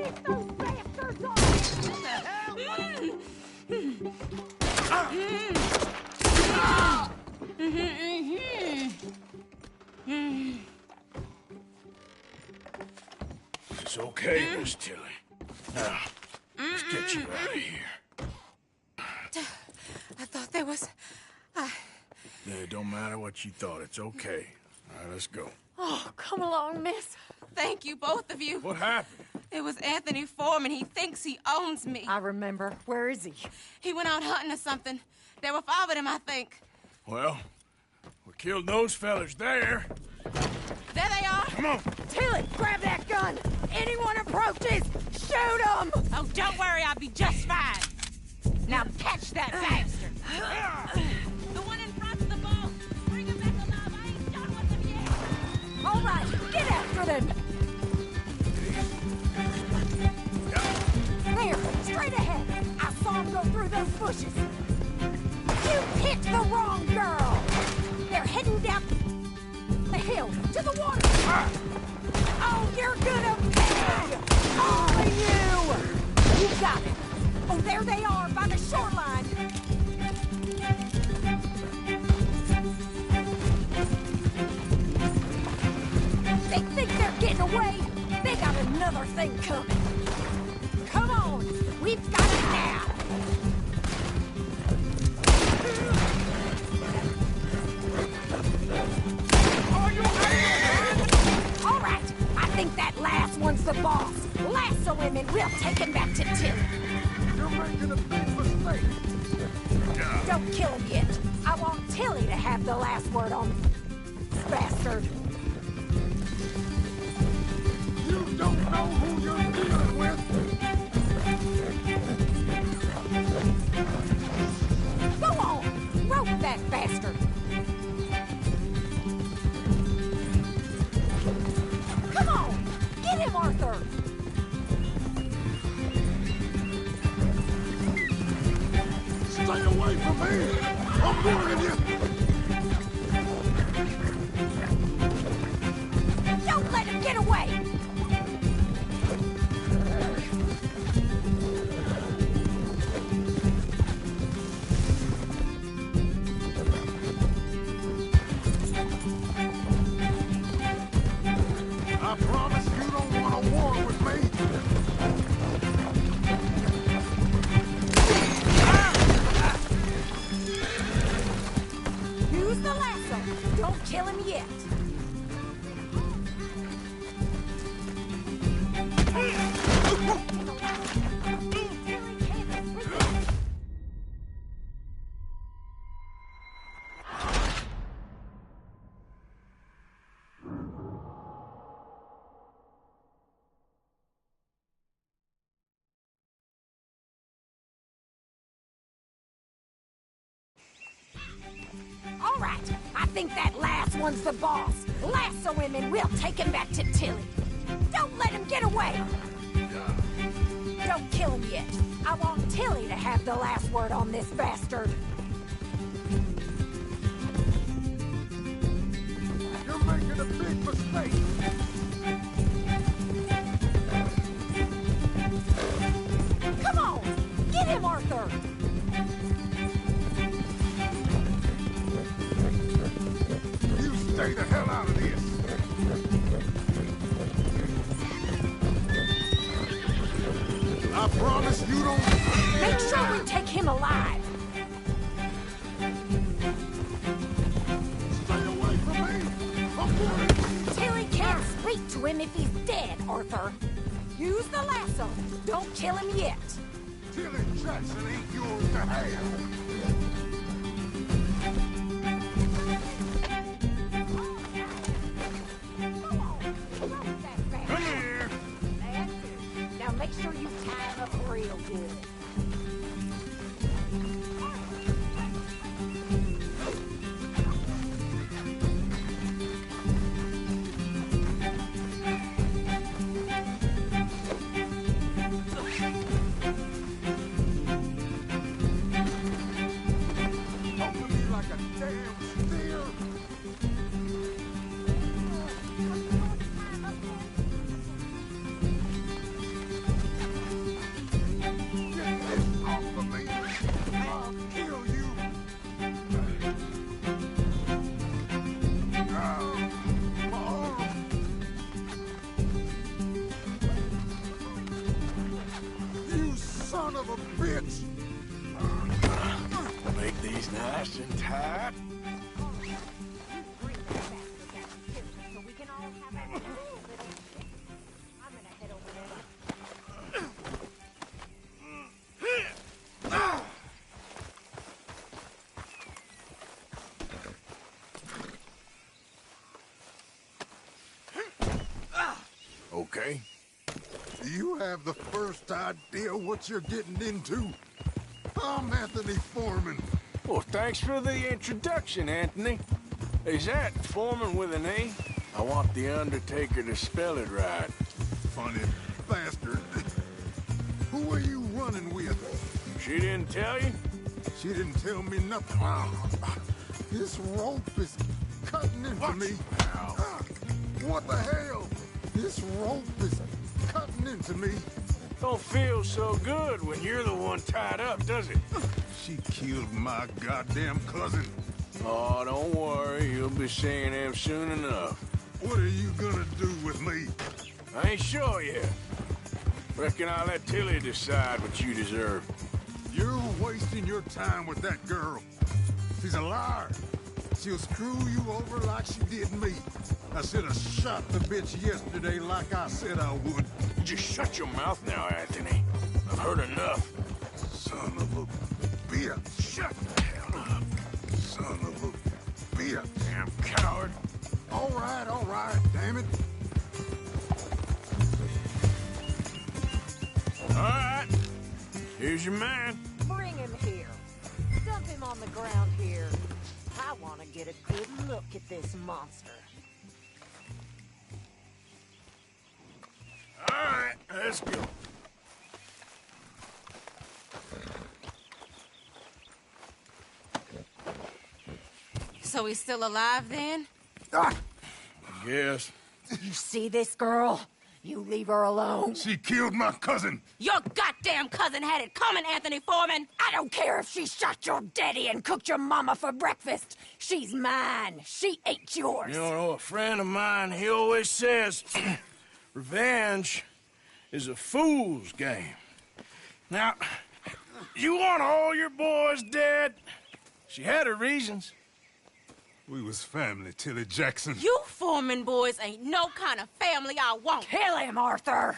Get those bastards off! What the hell? It's okay, Miss Tilly. Now, let's get you out of here. I thought there was... It don't matter what you thought. It's okay. All right, let's go. Oh, come along, miss. Thank you, both of you. What happened? It was Anthony Foreman. He thinks he owns me. I remember. Where is he? He went out hunting or something. There were 5 of them, I think. Well, we killed those fellas there. There they are. Come on. Tilly, grab that gun! Anyone approaches, shoot them! Oh, don't worry, I'll be just fine. Now catch that bastard! The one in front's the boss. Bring him back alive. I ain't done with him yet. All right, get after them! There, straight ahead. I saw him go through those bushes. You picked the wrong girl! They're heading down the hill to the water. Oh, you're gonna pay! All of you! You got it. Oh, there they are by the shoreline. They think they're getting away. They got another thing coming. Come on, we've got it now. All right, I think that last one's the boss. Lasso him and we'll take him back to Tilly. You're making a big mistake. Don't kill him yet. I want Tilly to have the last word on this bastard. You don't know who you're dealing with. Go on, rope that bastard. Come on, get him, Arthur. Stay away from me! I'm warning you! Don't let him get away! I promise you don't want a war with me! Use the lasso. Don't kill him yet. All right, I think that last one's the boss. Lasso him and we'll take him back to Tilly. Don't let him get away. Don't kill him yet. I want Tilly to have the last word on this bastard. You're making a big mistake. Come on, get him, Arthur. Stay the hell out of this! I promise you don't... Make sure we take him alive. Stay away from me! I'm warning you! Tilly can't speak to him if he's dead, Arthur. Use the lasso. Don't kill him yet. Tilly Jackson ain't yours to have! Come here! That's it. Now make sure you tie him up real good. Open me like a damn steer! of a bitch! Make these nice and tight. Okay. Do you have the first idea what you're getting into? I'm Anthony Foreman. Well, thanks for the introduction, Anthony. Is that Foreman with an A? I want the Undertaker to spell it right. Funny bastard. Who are you running with? She didn't tell you? She didn't tell me nothing. This rope is cutting into me. What the hell? This rope is cutting into me. Don't feel so good when you're the one tied up, does it? She killed my goddamn cousin. Oh, don't worry. You'll be seeing him soon enough. What are you gonna do with me? I ain't sure yet. Reckon I'll let Tilly decide what you deserve. You're wasting your time with that girl. She's a liar. She'll screw you over like she did me. I should have shot the bitch yesterday like I said I would. You just shut your mouth now, Anthony. I've heard enough. Son of a bitch. Shut the hell up. Son of a bitch. Damn coward. All right, damn it. All right. Here's your man. Bring him here. Dump him on the ground here. I want to get a good look at this monster. All right, let's go. So he's still alive then? I guess. You see this girl? You leave her alone. She killed my cousin. Your goddamn cousin had it coming, Anthony Foreman! I don't care if she shot your daddy and cooked your mama for breakfast. She's mine. She ain't yours. You know, a friend of mine, he always says, revenge is a fool's game. Now, you want all your boys dead? She had her reasons. We was family, Tilly Jackson. You Foreman boys ain't no kind of family I want. Kill him, Arthur.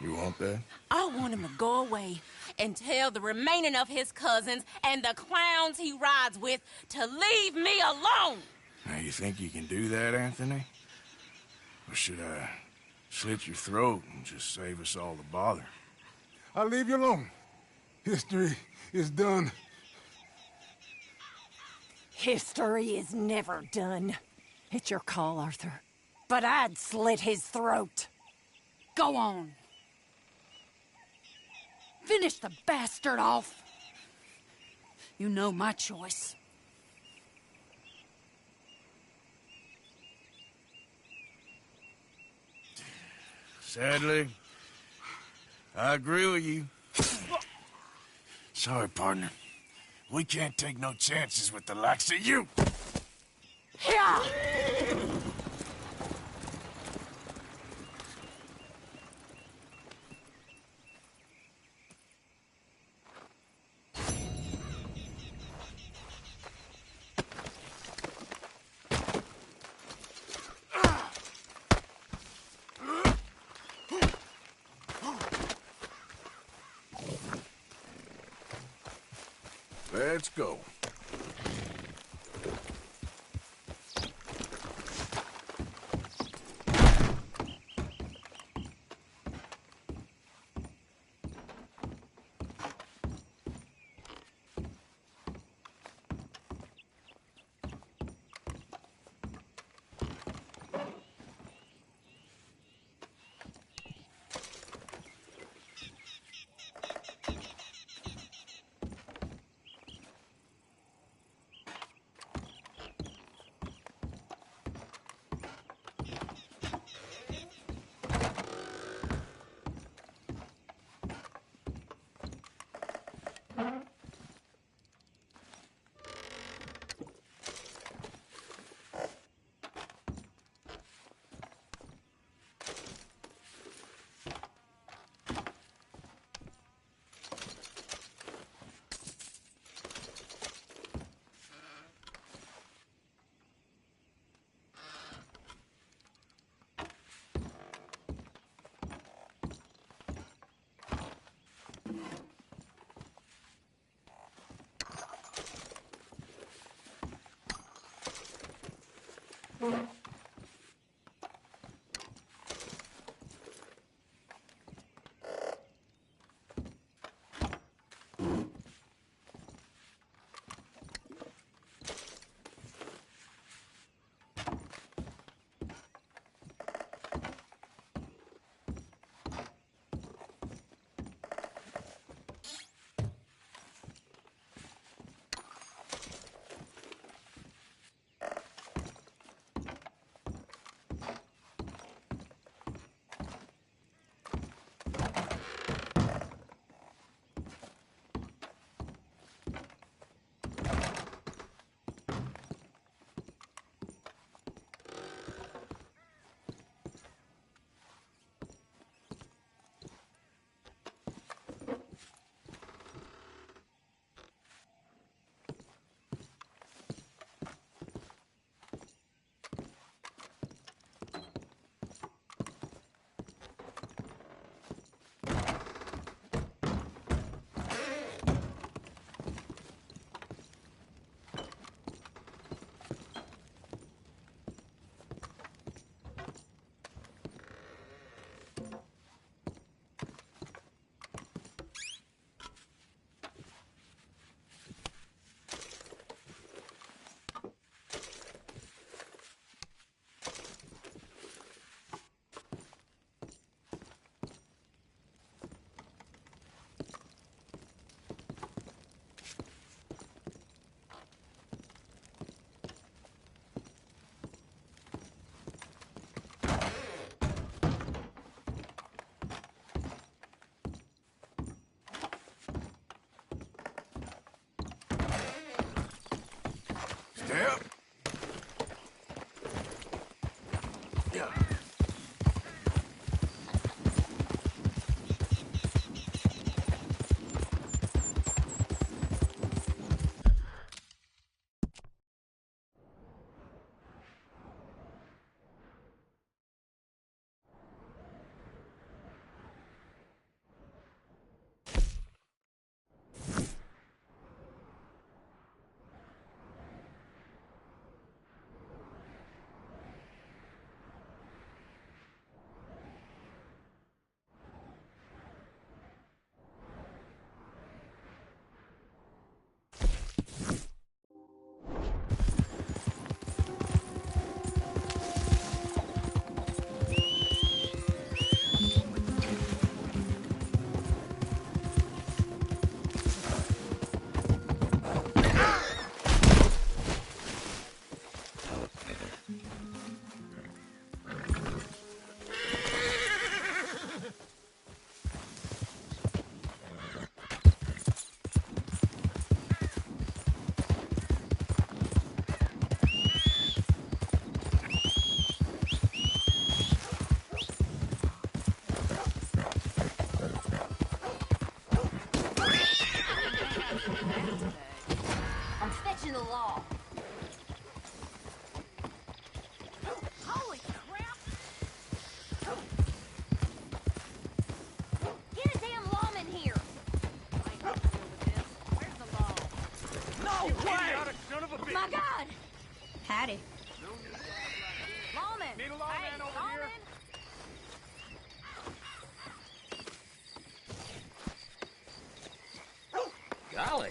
You want that? I want him to go away and tell the remaining of his cousins and the clowns he rides with to leave me alone. Now, you think you can do that, Anthony? Or should I slit your throat and just save us all the bother? I'll leave you alone. History is done. History is never done. It's your call, Arthur. But I'd slit his throat. Go on. Finish the bastard off. You know my choice. Sadly, I agree with you. Sorry, partner. We can't take no chances with the likes of you. Yeah. Let's go. Step. Yeah. I'm fetching the law. Holy crap! Get a damn lawman here! I ain't gonna deal with this. Where's the law? No way! Son of a bitch! My God! Howdy. Lawman! Need a lawman over here? Golly.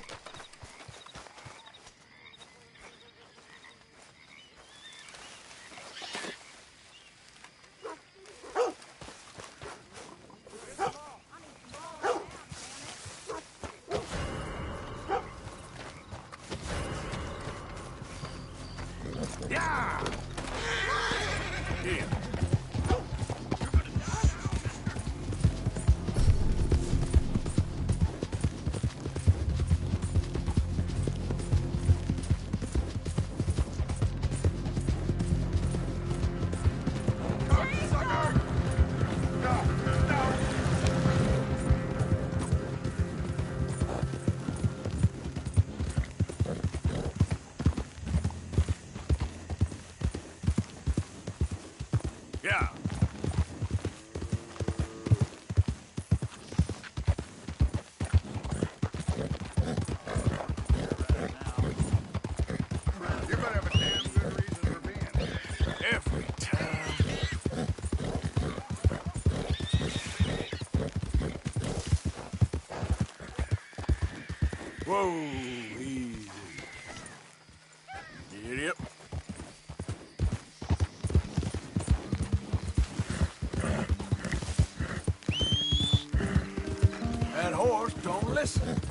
Yeah! Whoa, easy. Get up. That horse don't listen.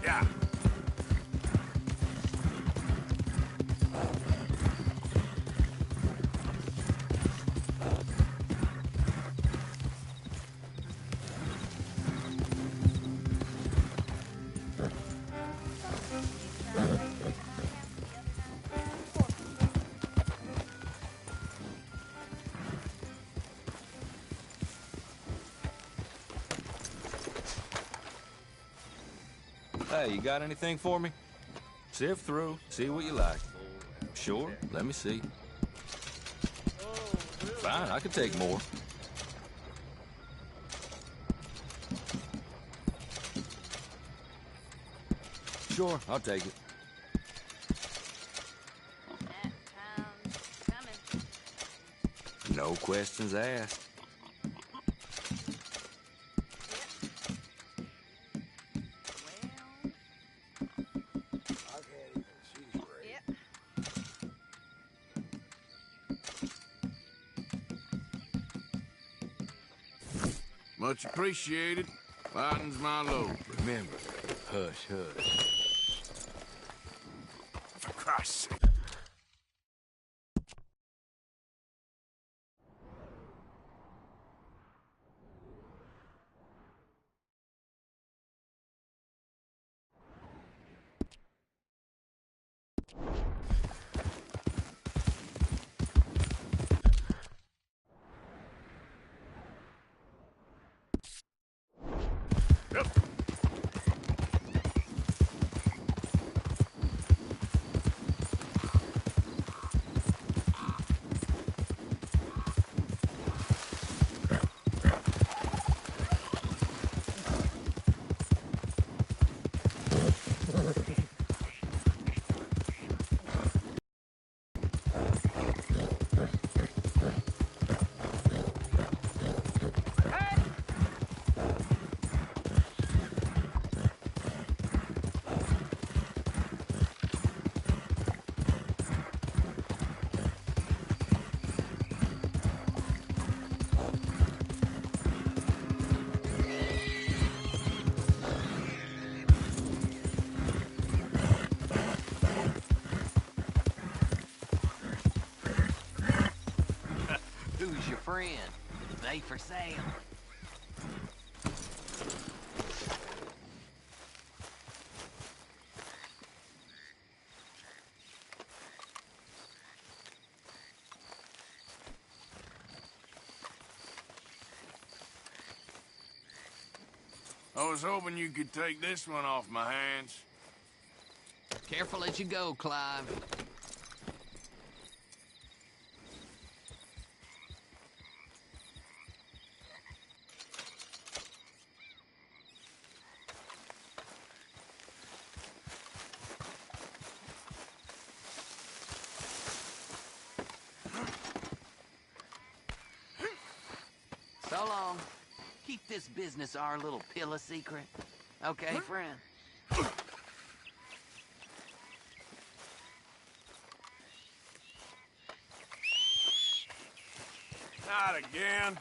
Yeah. Hey, you got anything for me? Sift through, see what you like. Sure, let me see. Fine, I could take more. Sure, I'll take it. No questions asked. Much appreciated. Lightens my load. Remember, hush, hush. For Christ's sake. Yep. Who's your friend? They for sale. I was hoping you could take this one off my hands. Careful as you go, Clive. So long. Keep this business our little pill a secret. Okay, friend? Not again.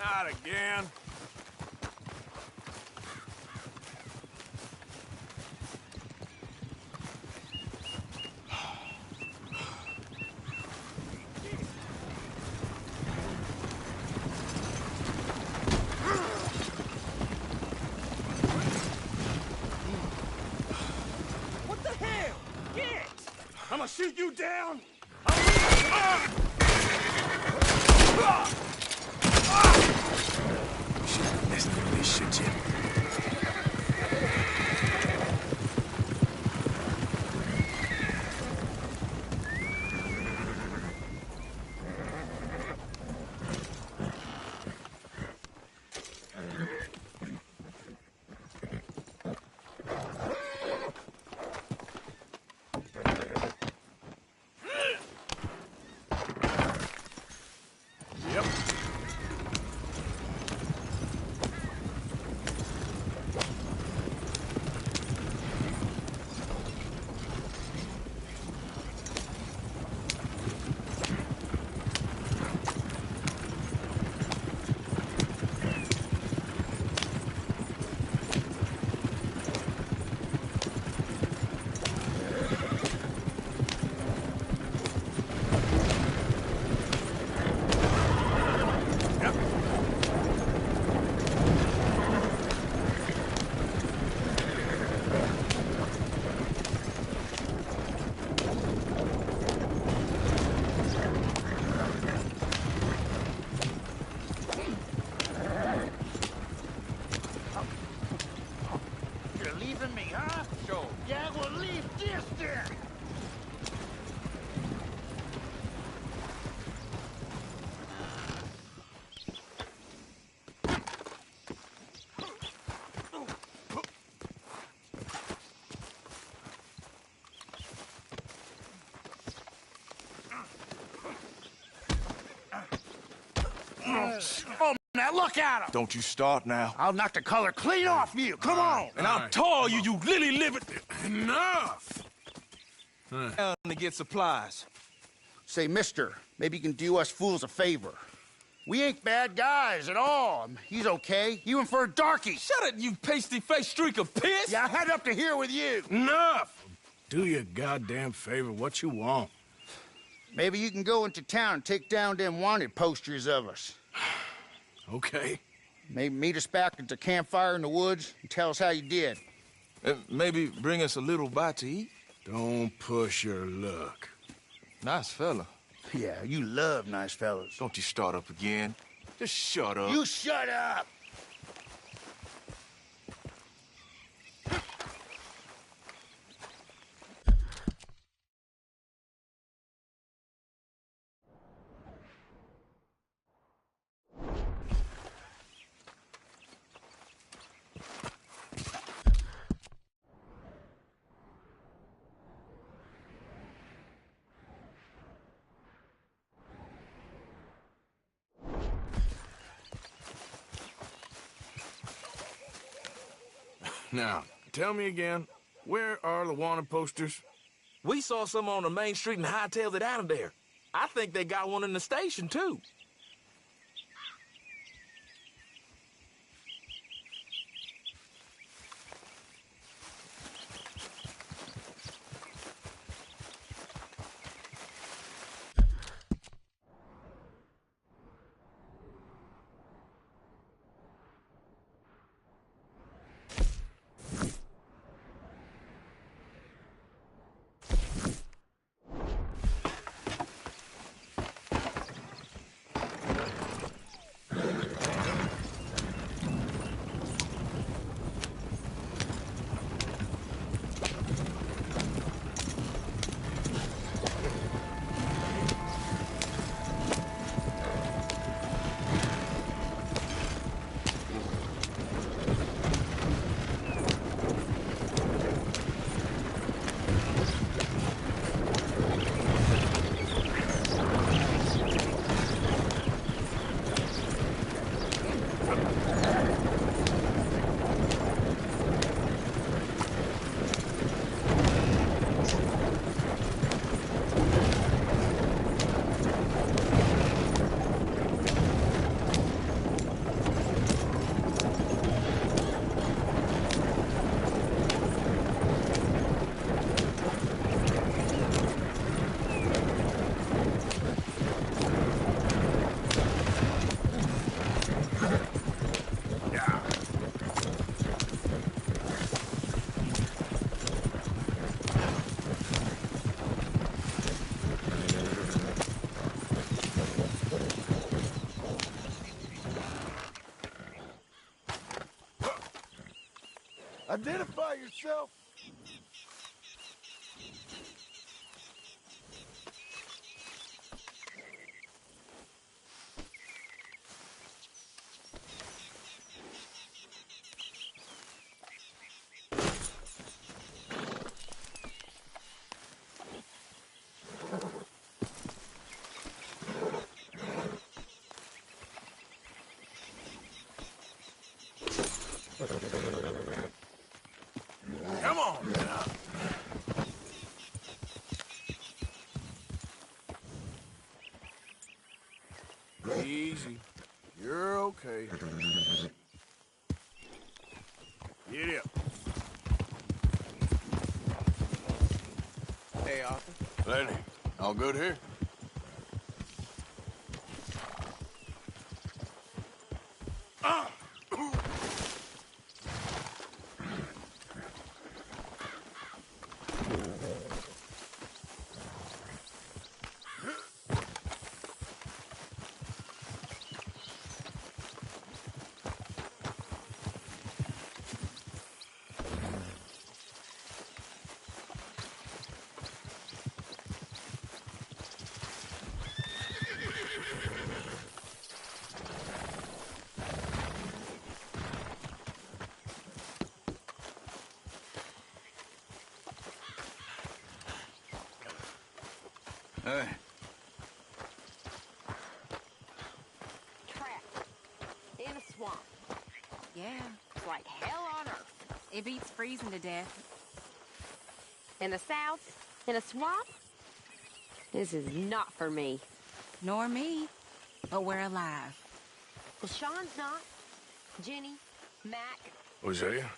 Not again. What the hell? Get! I'm gonna shoot you down! Shit, listen to this shit, Jim. You're leaving me, huh? Sure. Yeah, well, leave this then. Oh, now look at him! Don't you start now. I'll knock the color clean off you. Come on! And I'll tell you, you lily livered. Enough! Down to get supplies. Say, mister, maybe you can do us fools a favor. We ain't bad guys at all. He's okay. You in for a darky. Shut it, you pasty-faced streak of piss! Yeah, I had up to here with you. Enough! Do your goddamn favor what you want. Maybe you can go into town and take down them wanted posters of us. Okay. Maybe meet us back at the campfire in the woods and tell us how you did. Maybe bring us a little bite to eat? Don't push your luck. Nice fella. Yeah, you love nice fellas. Don't you start up again. Just shut up. You shut up! Now, tell me again, where are the wanted posters? We saw some on the main street and hightailed it out of there. I think they got one in the station, too. Identify yourself. Come on now. Easy. You're okay. Get up. Hey, Arthur. Lenny, all good here? Hey. Trapped in a swamp. Yeah, it's like hell on earth. It beats freezing to death. In the south? In a swamp? This is not for me. Nor me, but we're alive. Well, Sean's not. Jenny, Mac. Hosea?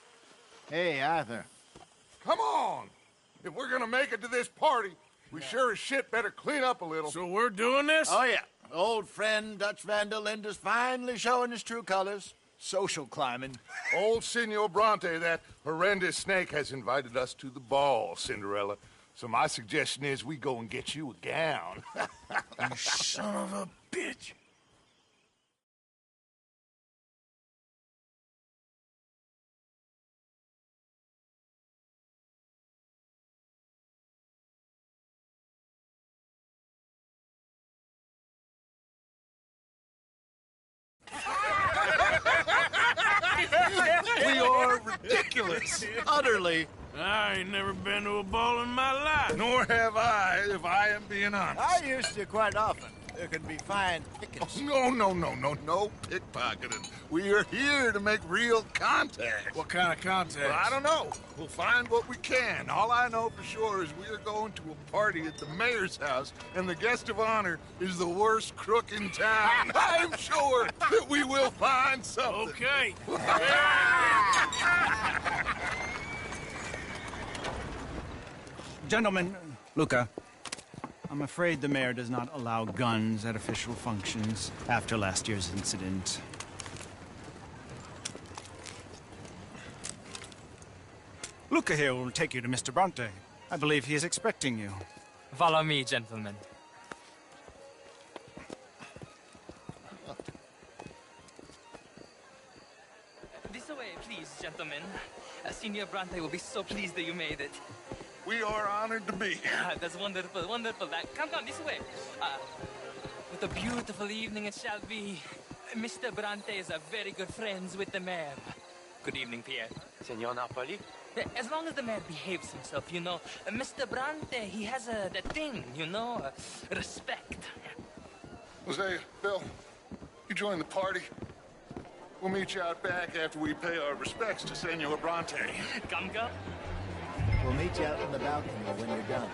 Hey, Arthur. Come on! If we're gonna make it to this party, we sure as shit better clean up a little. So we're doing this? Oh, yeah. Old friend Dutch Van der Linde's finally showing his true colors. Social climbing. Old Senor Bronte, that horrendous snake, has invited us to the ball, Cinderella. So my suggestion is we go and get you a gown. You son of a bitch. We are ridiculous. Utterly. I ain't never been to a ball in my life. Nor have I, if I am being honest. I used to quite often. There can be fine pickets. Oh, no pickpocketing. We are here to make real contact. What kind of contact? Well, I don't know. We'll find what we can. All I know for sure is we are going to a party at the mayor's house, and the guest of honor is the worst crook in town. I'm sure that we will find something. Okay. Gentlemen, Luca, I'm afraid the mayor does not allow guns at official functions after last year's incident. Luca here will take you to Mr. Bronte. I believe he is expecting you. Follow me, gentlemen. This way, please, gentlemen. Senor Bronte will be so pleased that you made it. We are honored to be here. That's wonderful, wonderful. Come, this way. What a beautiful evening it shall be. Mr. Bronte is very good friends with the mayor. Good evening, Pierre. Senor Napoli? As long as the mayor behaves himself, you know. Mr. Bronte, he has that thing, you know, respect. Hosea, Bill, you join the party. We'll meet you out back after we pay our respects to Senor Bronte. Come. We'll meet you out on the balcony when you're done.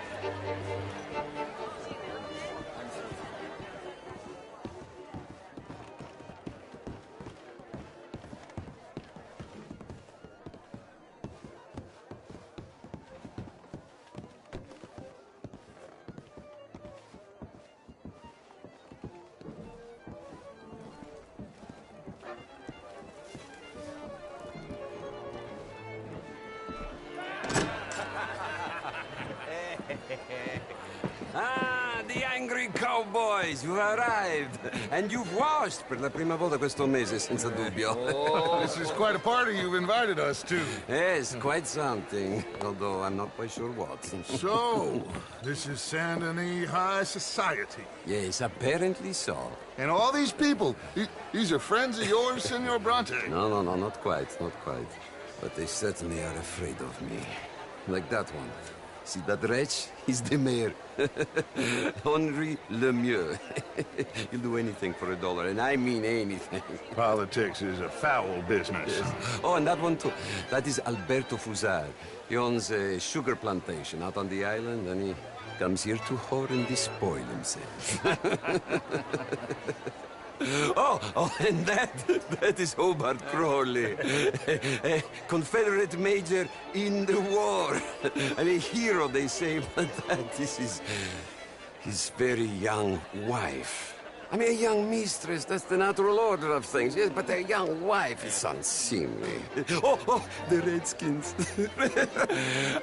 Ah, the angry cowboys, you've arrived. And you've washed per la prima volta questo mese, senza dubbio. Oh, this is quite a party you've invited us to. Yes, quite something. Although I'm not quite sure what. So, this is Saint Denis High Society. Yes, apparently so. And all these people, these are friends of yours, Senor Bronte? No, not quite, not quite. But they certainly are afraid of me. Like that one. See that wretch? He's the mayor. Henri Lemieux. He'll do anything for $1, and I mean anything. Politics is a foul business. Yes. Oh, and that one too. That is Alberto Fusar. He owns a sugar plantation out on the island, and he comes here to whore and despoil himself. Oh, and that is Hobart Crawley, a Confederate major in the war, and a hero, they say, but that is his very young wife. I mean, a young mistress, that's the natural order of things, yes, but a young wife is unseemly. Oh, the Redskins.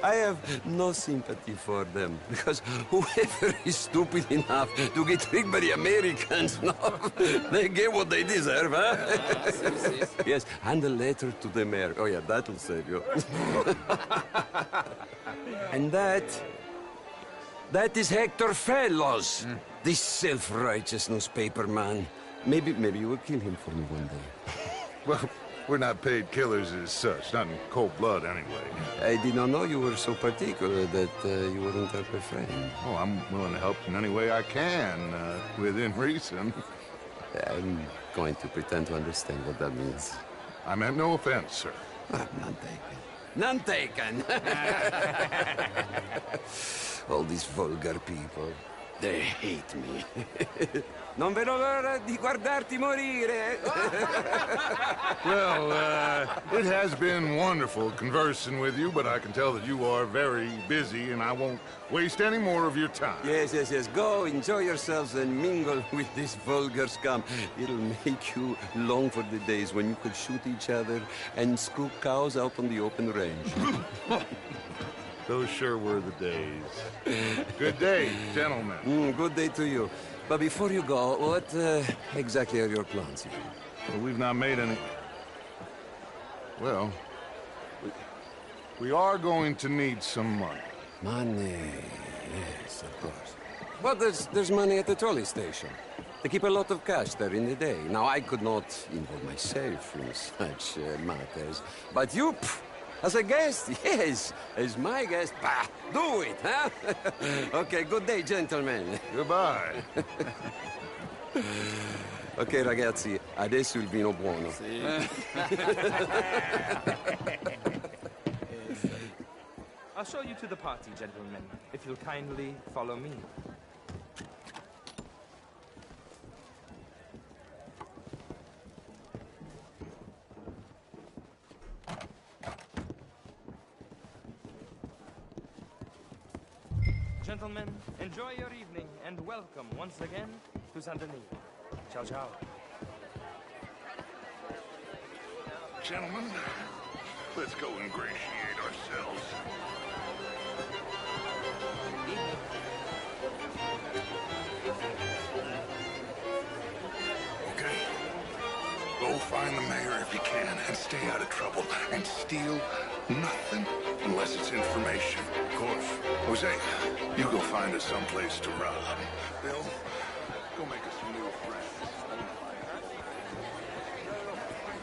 I have no sympathy for them, because whoever is stupid enough to get tricked by the Americans, no, they get what they deserve, huh? Yes, and a letter to the mayor. Oh, yeah, that'll save you. And that is Hector Fellows. This self-righteous newspaper man. Maybe you will kill him for me one day. Well, we're not paid killers as such, not in cold blood anyway. I did not know you were so particular that you wouldn't help a friend. Oh, I'm willing to help in any way I can, within reason. I'm going to pretend to understand what that means. I meant no offense, sir. None taken. None taken! All these vulgar people. They hate me. Non vedo l'ora di guardarti morire. Well, it has been wonderful conversing with you, but I can tell that you are very busy, and I won't waste any more of your time. Yes. Go, enjoy yourselves, and mingle with this vulgar scum. It'll make you long for the days when you could shoot each other and screw cows out on the open range. Those sure were the days. Good day, gentlemen. Good day to you. But before you go, what exactly are your plans here? Well, we've not made any... Well, we are going to need some money. Money, yes, of course. Well, there's money at the trolley station. They keep a lot of cash there in the day. Now, I could not involve myself in such matters. But you... As a guest, yes. As my guest, bah, do it, huh? Okay, good day, gentlemen. Goodbye. Ok, ragazzi, adesso il vino buono. Sì. I'll show you to the party, gentlemen, if you'll kindly follow me. Gentlemen, enjoy your evening, and welcome once again to Saint Denis. Ciao, ciao. Gentlemen, let's go ingratiate ourselves. Okay. Go find the mayor if you can, and stay out of trouble, and steal nothing unless it's information. Of course. Jose, you go find us someplace to rob. Bill, go make us some new friends.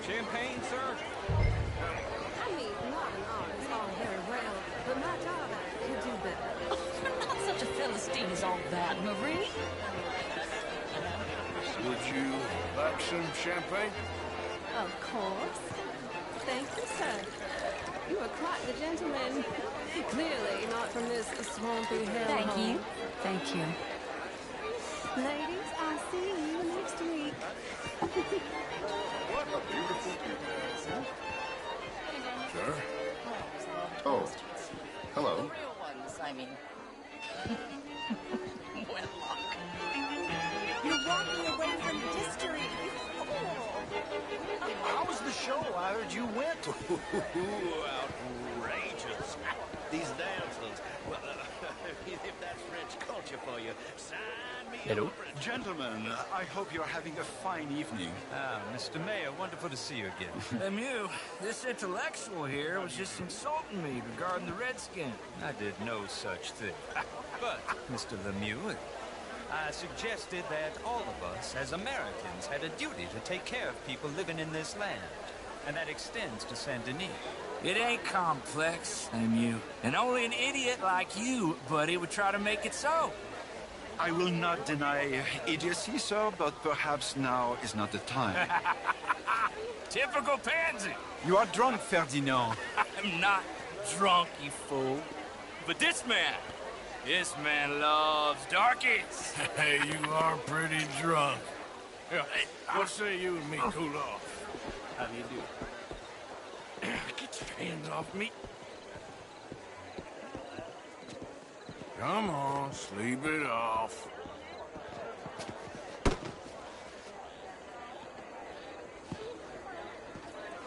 Champagne, sir? I mean, not an artist all very well, but my daughter could do better. You're not such a Philistine as all that, Marie. Would you like some champagne? Of course. Thank you, sir. You are quite the gentleman. Clearly not from this swampy hell. Thank you. Thank you. Ladies, I'll see you next week. What a beautiful evening. Sir? Oh, hello. Real ones, I mean. You're walking away from history. How was the show? I heard you went. Outrageous. These dancers. Well, if that's French much culture for you. Sign me Hello? over. Gentlemen, I hope you're having a fine evening. Ah, Mr. Mayor, wonderful to see you again. Lemieux, this intellectual here was just insulting me regarding the Redskins. I did no such thing. But, Mr. Lemieux, I suggested that all of us, as Americans, had a duty to take care of people living in this land. And that extends to Saint Denis. It ain't complex, Lemieux. And only an idiot like you, buddy, would try to make it so. I will not deny idiocy, sir, but perhaps now is not the time. Typical pansy. You are drunk, Ferdinand. I'm not drunk, you fool. But this man loves darkies. Hey, you are pretty drunk. Here, what say you and me cool off? How do you do? Get your hands off me. Come on, sleep it off.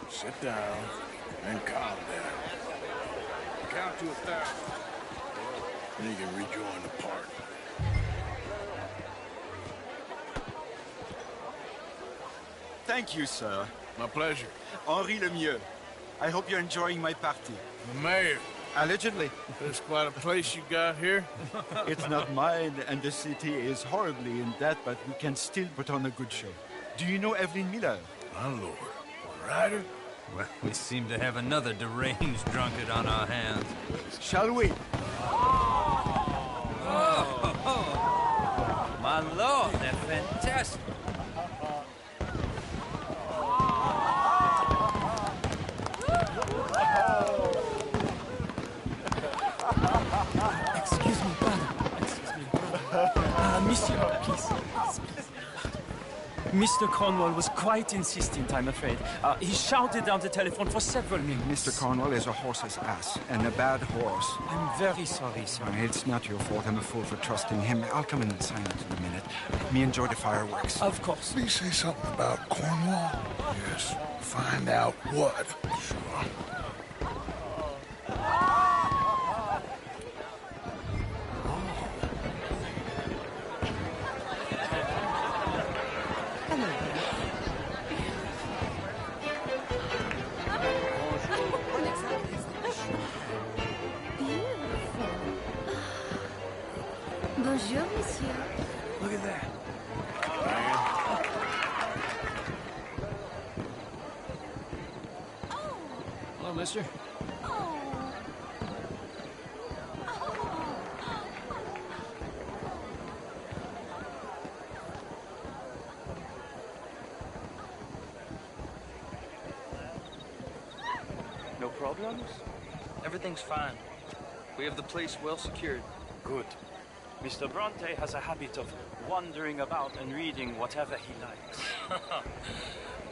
Sit down and calm down. Count to 1,000. Then you can rejoin the party. Thank you, sir. My pleasure. Henri Lemieux. I hope you're enjoying my party. The mayor. Allegedly. There's quite a place you got here. It's not mine, and the city is horribly in debt, but we can still put on a good show. Do you know Evelyn Miller? My lord. Ryder? Well, we seem to have another deranged drunkard on our hands. Shall we? Oh, my lord, they're fantastic. Excuse me, pardon. Excuse me. Monsieur, please. Mr. Cornwall was quite insistent, I'm afraid. He shouted down the telephone for several minutes. Mr. Cornwall is a horse's ass, and a bad horse. I'm very sorry, sir. It's not your fault. I'm a fool for trusting him. I'll come in silent in a minute. Let me enjoy the fireworks. Of course. Please say something about Cornwall. Yes. Find out what. Sure. Bonjour, monsieur. Look at that. Hello, mister. No problems? Everything's fine. We have the place well secured. Good. Mr. Bronte has a habit of wandering about and reading whatever he likes.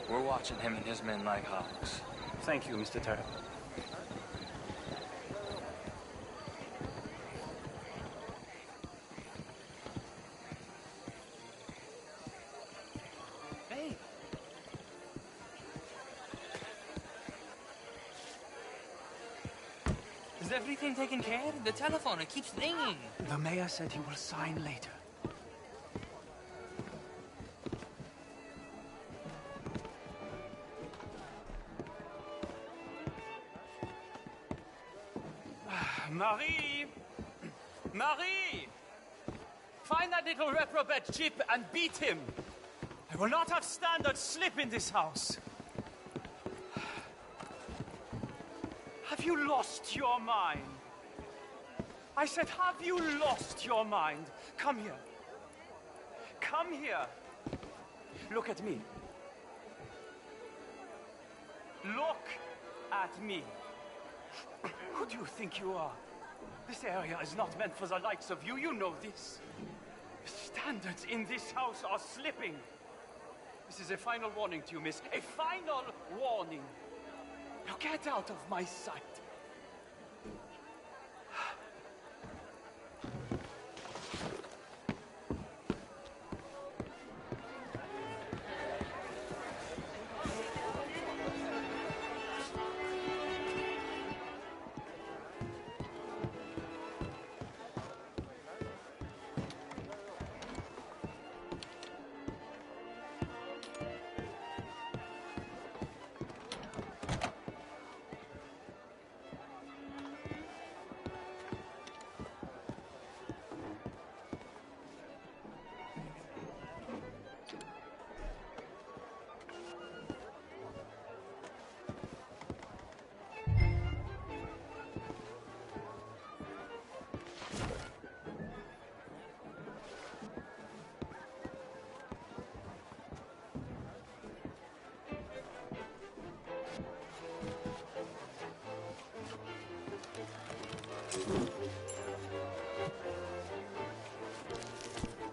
We're watching him and his men like hawks. Thank you, Mr. Terrell. Hey! Is everything taken care of? The telephone, it keeps ringing. The mayor said he will sign later. Marie! Marie! Find that little reprobate chip and beat him. I will not have standard slip in this house. Have you lost your mind? I said, have you lost your mind? Come here. Come here. Look at me. Look at me. Who do you think you are? This area is not meant for the likes of you. You know this. The standards in this house are slipping. This is a final warning to you, miss. A final warning. Now get out of my sight.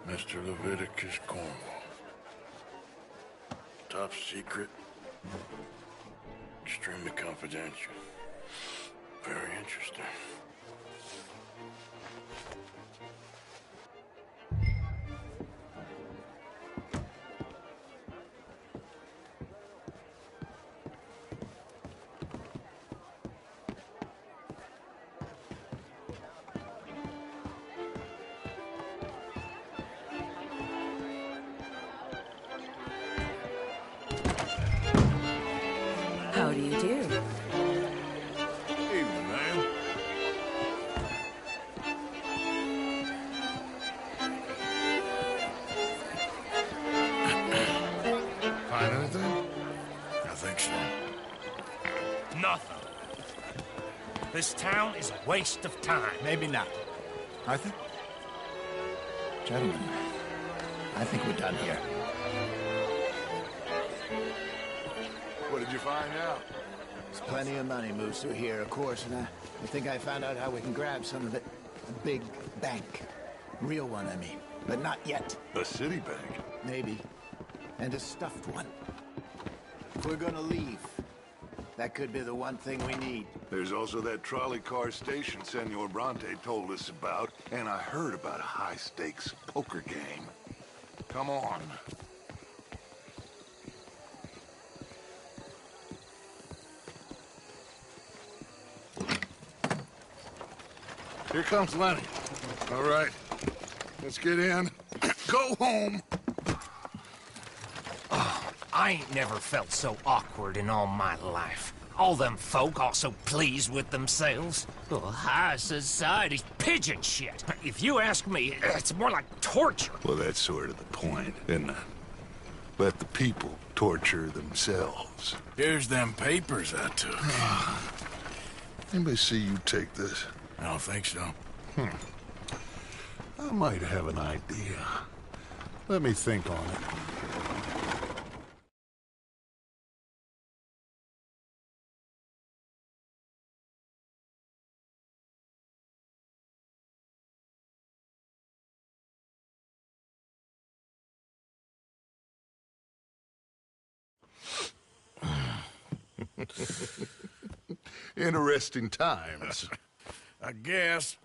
Mr. Leviticus Cornwall. Top secret. Extremely confidential. Very interesting. How do you do? Evening, ma'am. Find anything? I think so. Nothing. This town is a waste of time. Maybe not. Arthur? Gentlemen, I think we're done here. What did you find out? There's plenty of money moves through here, of course, and I think I found out how we can grab some of it. A big bank. Real one, I mean. But not yet. A city bank? Maybe. And a stuffed one. If we're gonna leave, that could be the one thing we need. There's also that trolley car station Senor Bronte told us about, and I heard about a high-stakes poker game. Come on. Here comes Lenny. All right, let's get in. Go home. I ain't never felt so awkward in all my life. All them folk all so pleased with themselves. Oh, high society's pigeon shit. If you ask me, it's more like torture. Well, that's sort of the point, isn't it? Let the people torture themselves. Here's them papers I took. Anybody see you take this? I don't think so. I might have an idea. Let me think on it. Interesting times. I guess.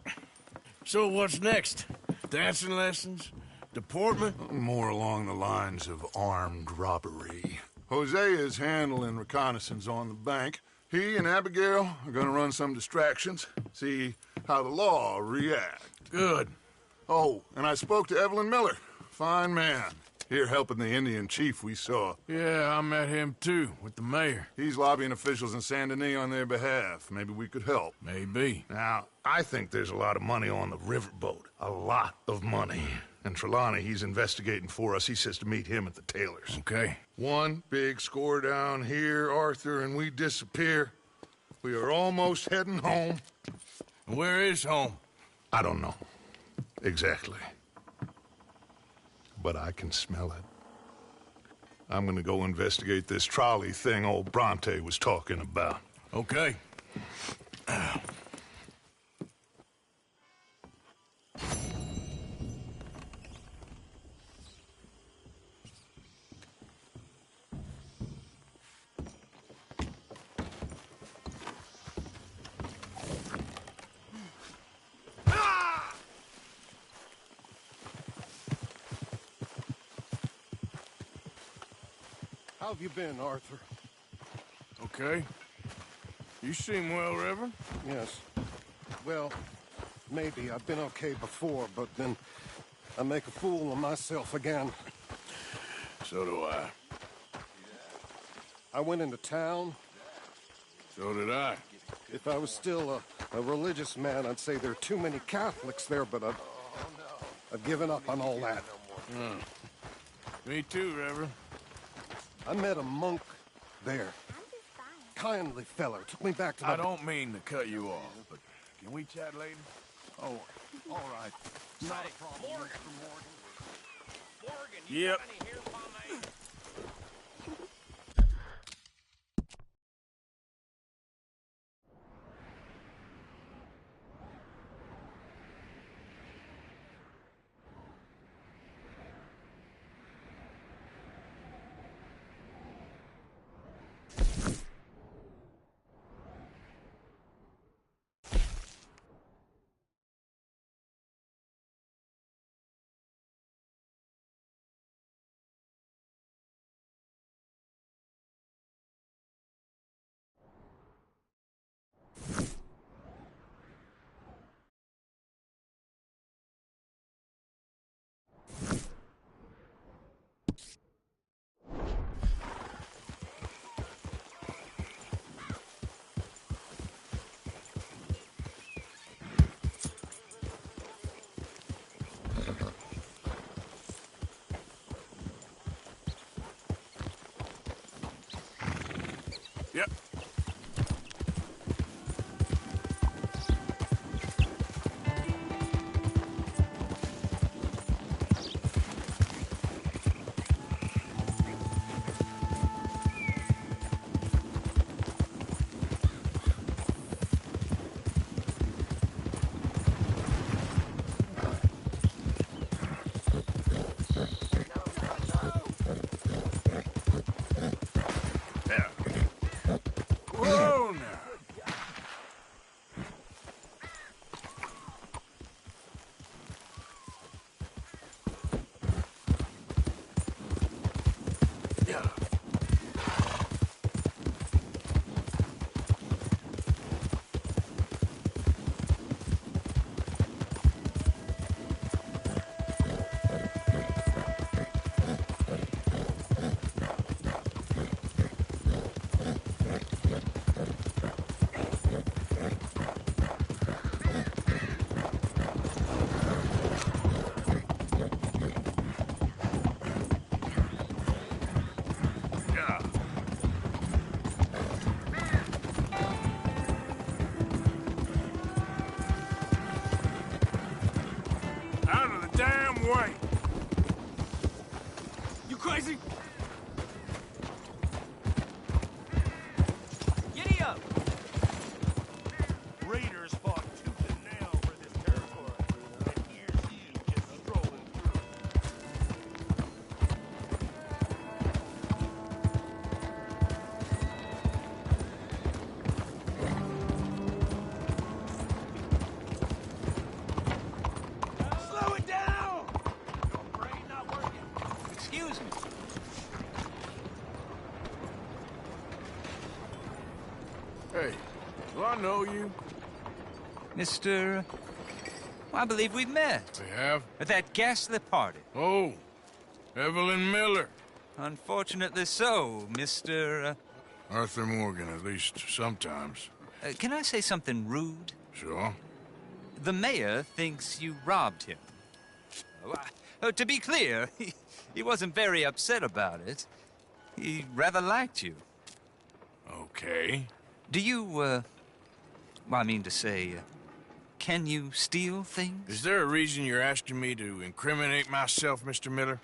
So what's next? Dancing lessons? Deportment? More along the lines of armed robbery. Hosea is handling reconnaissance on the bank. He and Abigail are gonna run some distractions, see how the law reacts. Good. Oh, and I spoke to Evelyn Miller. Fine man. Here helping the Indian chief we saw. Yeah, I met him too, with the mayor. He's lobbying officials in Saint Denis on their behalf. Maybe we could help. Maybe. Now, I think there's a lot of money on the riverboat. A lot of money. And Trelawney, he's investigating for us. He says to meet him at the Taylor's. Okay. One big score down here, Arthur, and we disappear. We are almost heading home. Where is home? I don't know. Exactly. But I can smell it. I'm gonna go investigate this trolley thing old Bronte was talking about. Okay. How have you been, Arthur? Okay. You seem well, Reverend. Yes. Well, maybe. I've been okay before, but then I make a fool of myself again. So do I. I went into town. So did I. If I was still a religious man, I'd say there are too many Catholics there, but I've given up on all that. Me too, Reverend. I met a monk there. Kindly feller. Took me back to the... I don't mean to cut you off, but can we chat later? Oh, all right. Not a problem, Morgan. Mr. Morgan. Morgan, you Yep. got any here for me? Yep. Whoa, now. Out of the damn way! You crazy? Giddy up! Raiders fought tooth and nail for this territory, and here's you just strolling through. Slow it down! Your brain not working. Excuse me. Hey, do I know you? Mr. I believe we've met. We have? At that ghastly party. Oh, Evelyn Miller. Unfortunately so, Mr. Arthur Morgan, at least sometimes. Can I say something rude? Sure. The mayor thinks you robbed him. To be clear, he wasn't very upset about it. He rather liked you. Okay. Do you, well, I mean to say, can you steal things? Is there a reason you're asking me to incriminate myself, Mr. Miller?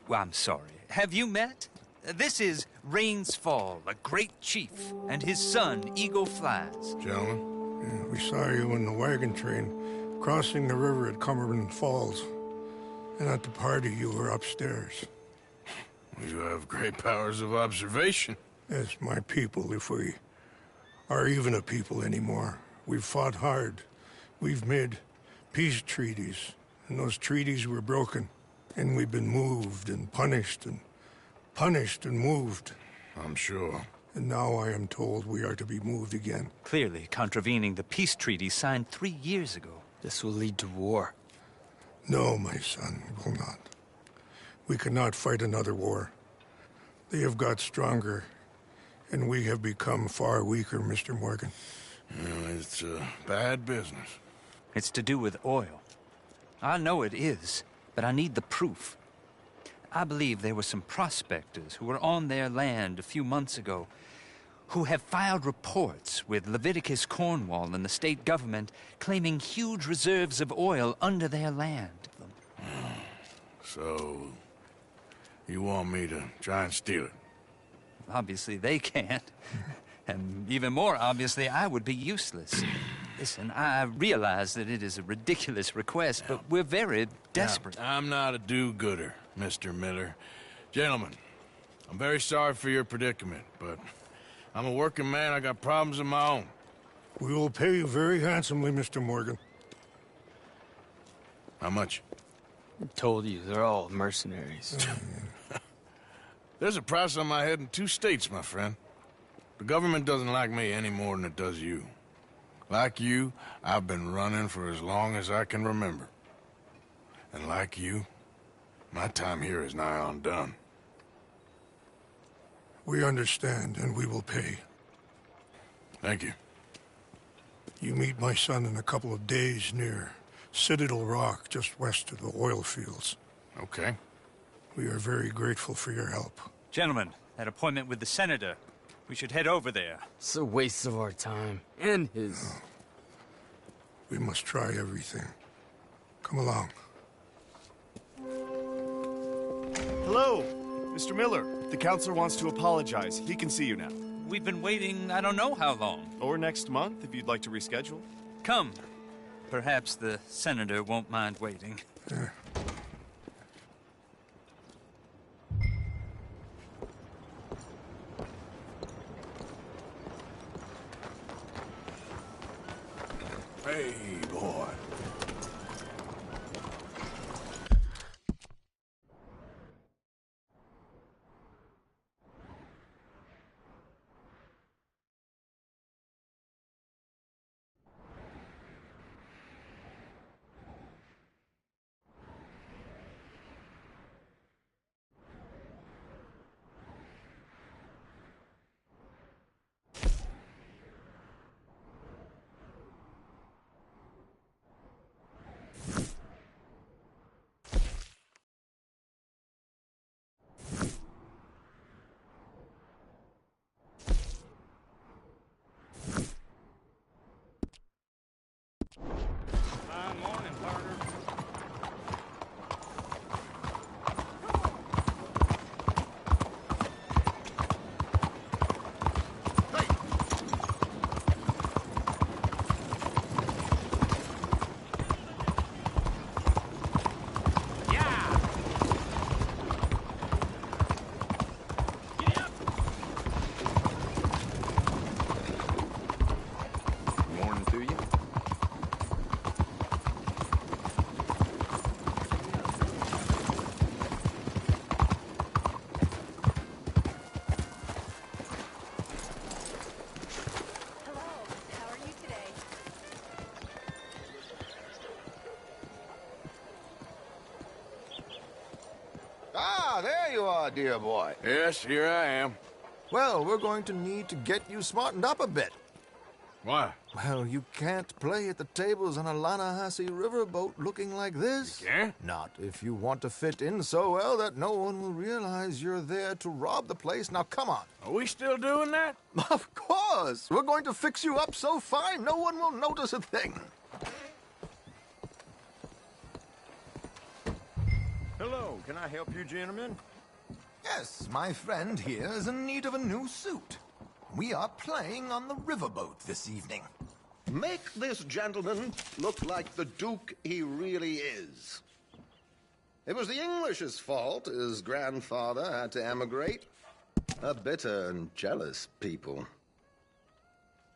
Well, I'm sorry. Have you met? This is Rains Fall, a great chief, and his son, Eagle Flies. Gentlemen? Yeah, we saw you in the wagon train crossing the river at Cumberland Falls. And at the party, you were upstairs. You have great powers of observation. Yes, my people, if we are even a people anymore. We've fought hard. We've made peace treaties, and those treaties were broken. And we've been moved and punished and moved. I'm sure. And now I am told we are to be moved again. Clearly contravening the peace treaty signed 3 years ago. This will lead to war. No, my son, it will not. We cannot fight another war. They have got stronger, and we have become far weaker, Mr. Morgan. Well, it's bad business. It's to do with oil. I know it is, but I need the proof. I believe there were some prospectors who were on their land a few months ago who have filed reports with Leviticus Cornwall and the state government claiming huge reserves of oil under their land. So, you want me to try and steal it? Obviously they can't. And even more obviously, I would be useless. Listen, I realize that it is a ridiculous request, but we're very desperate. Now, I'm not a do-gooder, Mr. Miller. Gentlemen, I'm very sorry for your predicament, but I'm a working man. I got problems of my own. We will pay you very handsomely, Mr. Morgan. How much? I told you, they're all mercenaries. There's a price on my head in 2 states, my friend. The government doesn't like me any more than it does you. Like you, I've been running for as long as I can remember. And like you, my time here is nigh on done. We understand, and we will pay. Thank you. You meet my son in a couple of days near Citadel Rock, just west of the oil fields. Okay. We are very grateful for your help. Gentlemen, that appointment with the senator. We should head over there. It's a waste of our time. And his. We must try everything. Come along. Hello, Mr. Miller. The counselor wants to apologize. He can see you now. We've been waiting I don't know how long. Or next month, if you'd like to reschedule. Come. Perhaps the senator won't mind waiting. Hey, boy. Morning, partner. Morning to you. Ah, there you are, dear boy. Yes, here I am. Well, we're going to need to get you smartened up a bit. Why? Well, you can't play at the tables on a Lannahechee riverboat looking like this. You can't? Not if you want to fit in so well that no one will realize you're there to rob the place. Now, come on. Are we still doing that? Of course. We're going to fix you up so fine no one will notice a thing. Hello, can I help you, gentlemen? Yes, my friend here is in need of a new suit. We are playing on the riverboat this evening. Make this gentleman look like the Duke he really is. It was the English's fault his grandfather had to emigrate. A bitter and jealous people.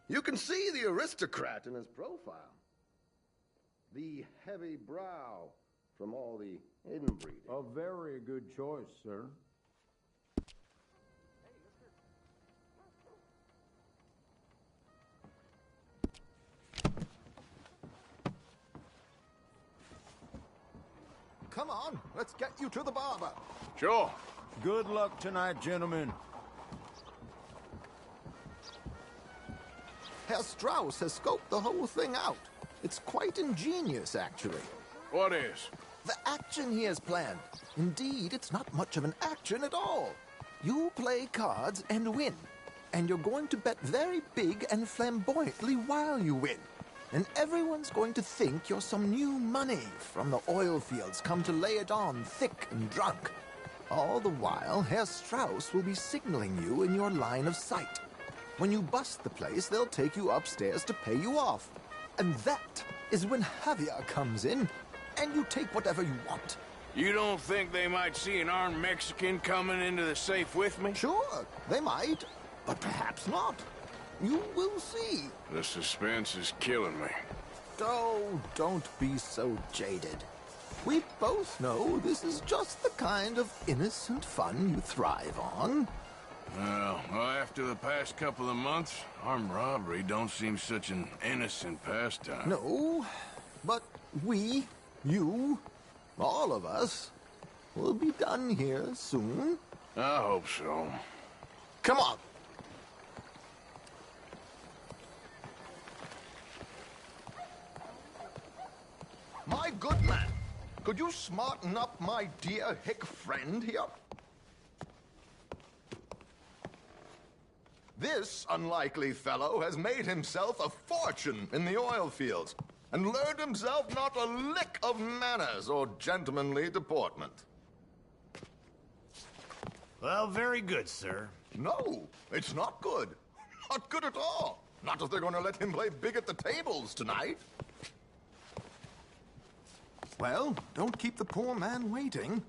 You can see the aristocrat in his profile. The heavy brow from all the inbreeding. A very good choice, sir. Come on, let's get you to the barber. Sure. Good luck tonight, gentlemen. Herr Strauss has scoped the whole thing out. It's quite ingenious, actually. What is? The action he has planned. Indeed, it's not much of an action at all. You play cards and win. And you're going to bet very big and flamboyantly while you win. And everyone's going to think you're some new money from the oil fields come to lay it on thick and drunk. All the while, Herr Strauss will be signaling you in your line of sight. When you bust the place, they'll take you upstairs to pay you off. And that is when Javier comes in, and you take whatever you want. You don't think they might see an armed Mexican coming into the safe with me? Sure, they might, but perhaps not. You will see. The suspense is killing me. Oh, don't be so jaded. We both know this is just the kind of innocent fun you thrive on. Well, after the past couple of months, armed robbery don't seem such an innocent pastime. No, but we, you, all of us, will be done here soon. I hope so. Come on. My good man, could you smarten up my dear hick friend here? This unlikely fellow has made himself a fortune in the oil fields and learned himself not a lick of manners or gentlemanly deportment. Well, very good, sir. No, it's not good. Not good at all. Not if they're going to let him play big at the tables tonight. Well, don't keep the poor man waiting.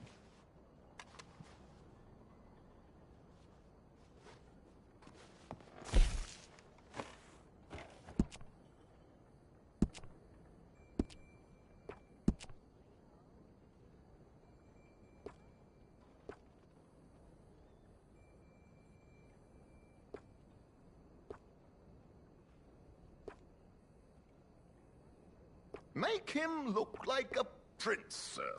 Make him look like a prince, sir.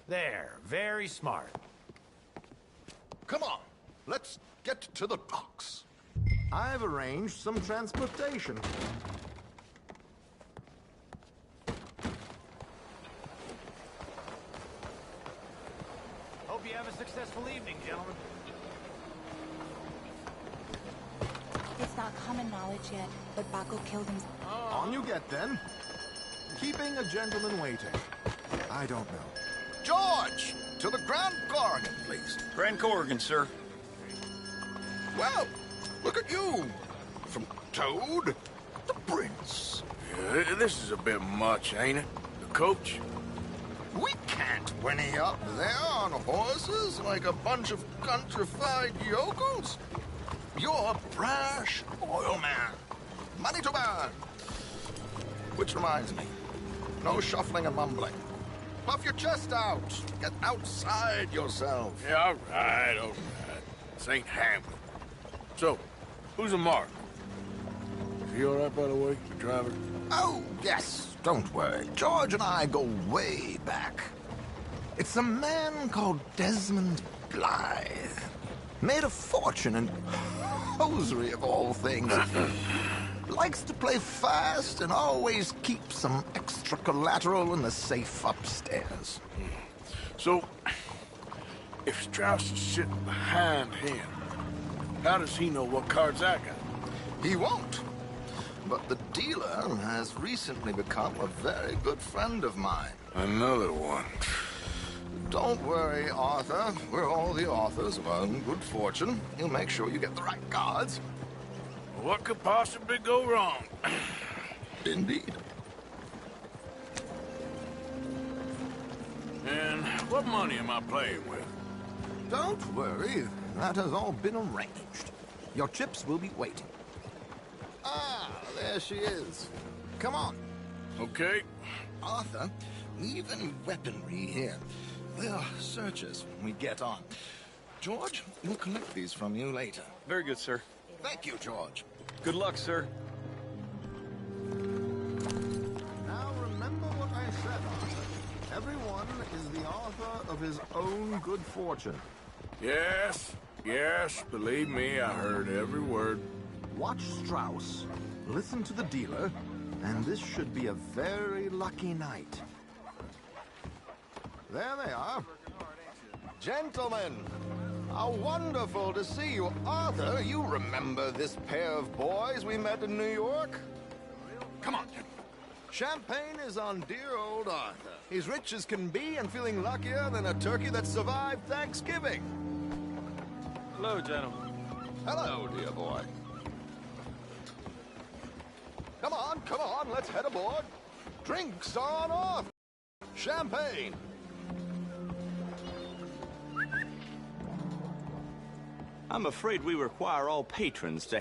There, very smart. Come on, let's get to the docks. I've arranged some transportation. Hope you have a successful evening, gentlemen. It's not common knowledge yet, but Baco killed him. On you get, then. Keeping a gentleman waiting. I don't know. George! To the Grand Corrigan, please. Grand Corrigan, sir. Well, look at you. From Toad to Prince. Yeah, this is a bit much, ain't it? The coach? We can't whinny up there on horses like a bunch of countrified yokels. You're a brash oil man. Money to burn. Which reminds me, no shuffling and mumbling. Puff your chest out. Get outside yourself. Yeah, all right. This ain't Hamlet. So, who's the mark? Is he all right, by the way, the driver? Oh, yes. Don't worry. George and I go way back. It's a man called Desmond Blythe. Made a fortune in hosiery of all things. Likes to play fast and always keeps some extra collateral in the safe upstairs. So, if Strauss is sitting behind him, how does he know what cards I got? He won't. But the dealer has recently become a very good friend of mine. Another one. Don't worry, Arthur. We're all the authors of our own good fortune. He'll make sure you get the right cards. What could possibly go wrong? Indeed. And what money am I playing with? Don't worry. That has all been arranged. Your chips will be waiting. Ah, there she is. Come on. Okay. Arthur, leave any weaponry here. They'll search us when we get on. George, we'll collect these from you later. Very good, sir. Thank you, George. Good luck, sir. Now remember what I said, Arthur. Everyone is the author of his own good fortune. Yes, believe me, I heard every word. Watch Strauss, listen to the dealer, and this should be a very lucky night. There they are. Gentlemen, how wonderful to see you. Arthur, you remember this pair of boys we met in New York? Come on, gentlemen. Champagne is on dear old Arthur. He's rich as can be and feeling luckier than a turkey that survived Thanksgiving. Hello, gentlemen. Hello, dear boy. Come on, let's head aboard. Drinks are on off. Champagne. I'm afraid we require all patrons to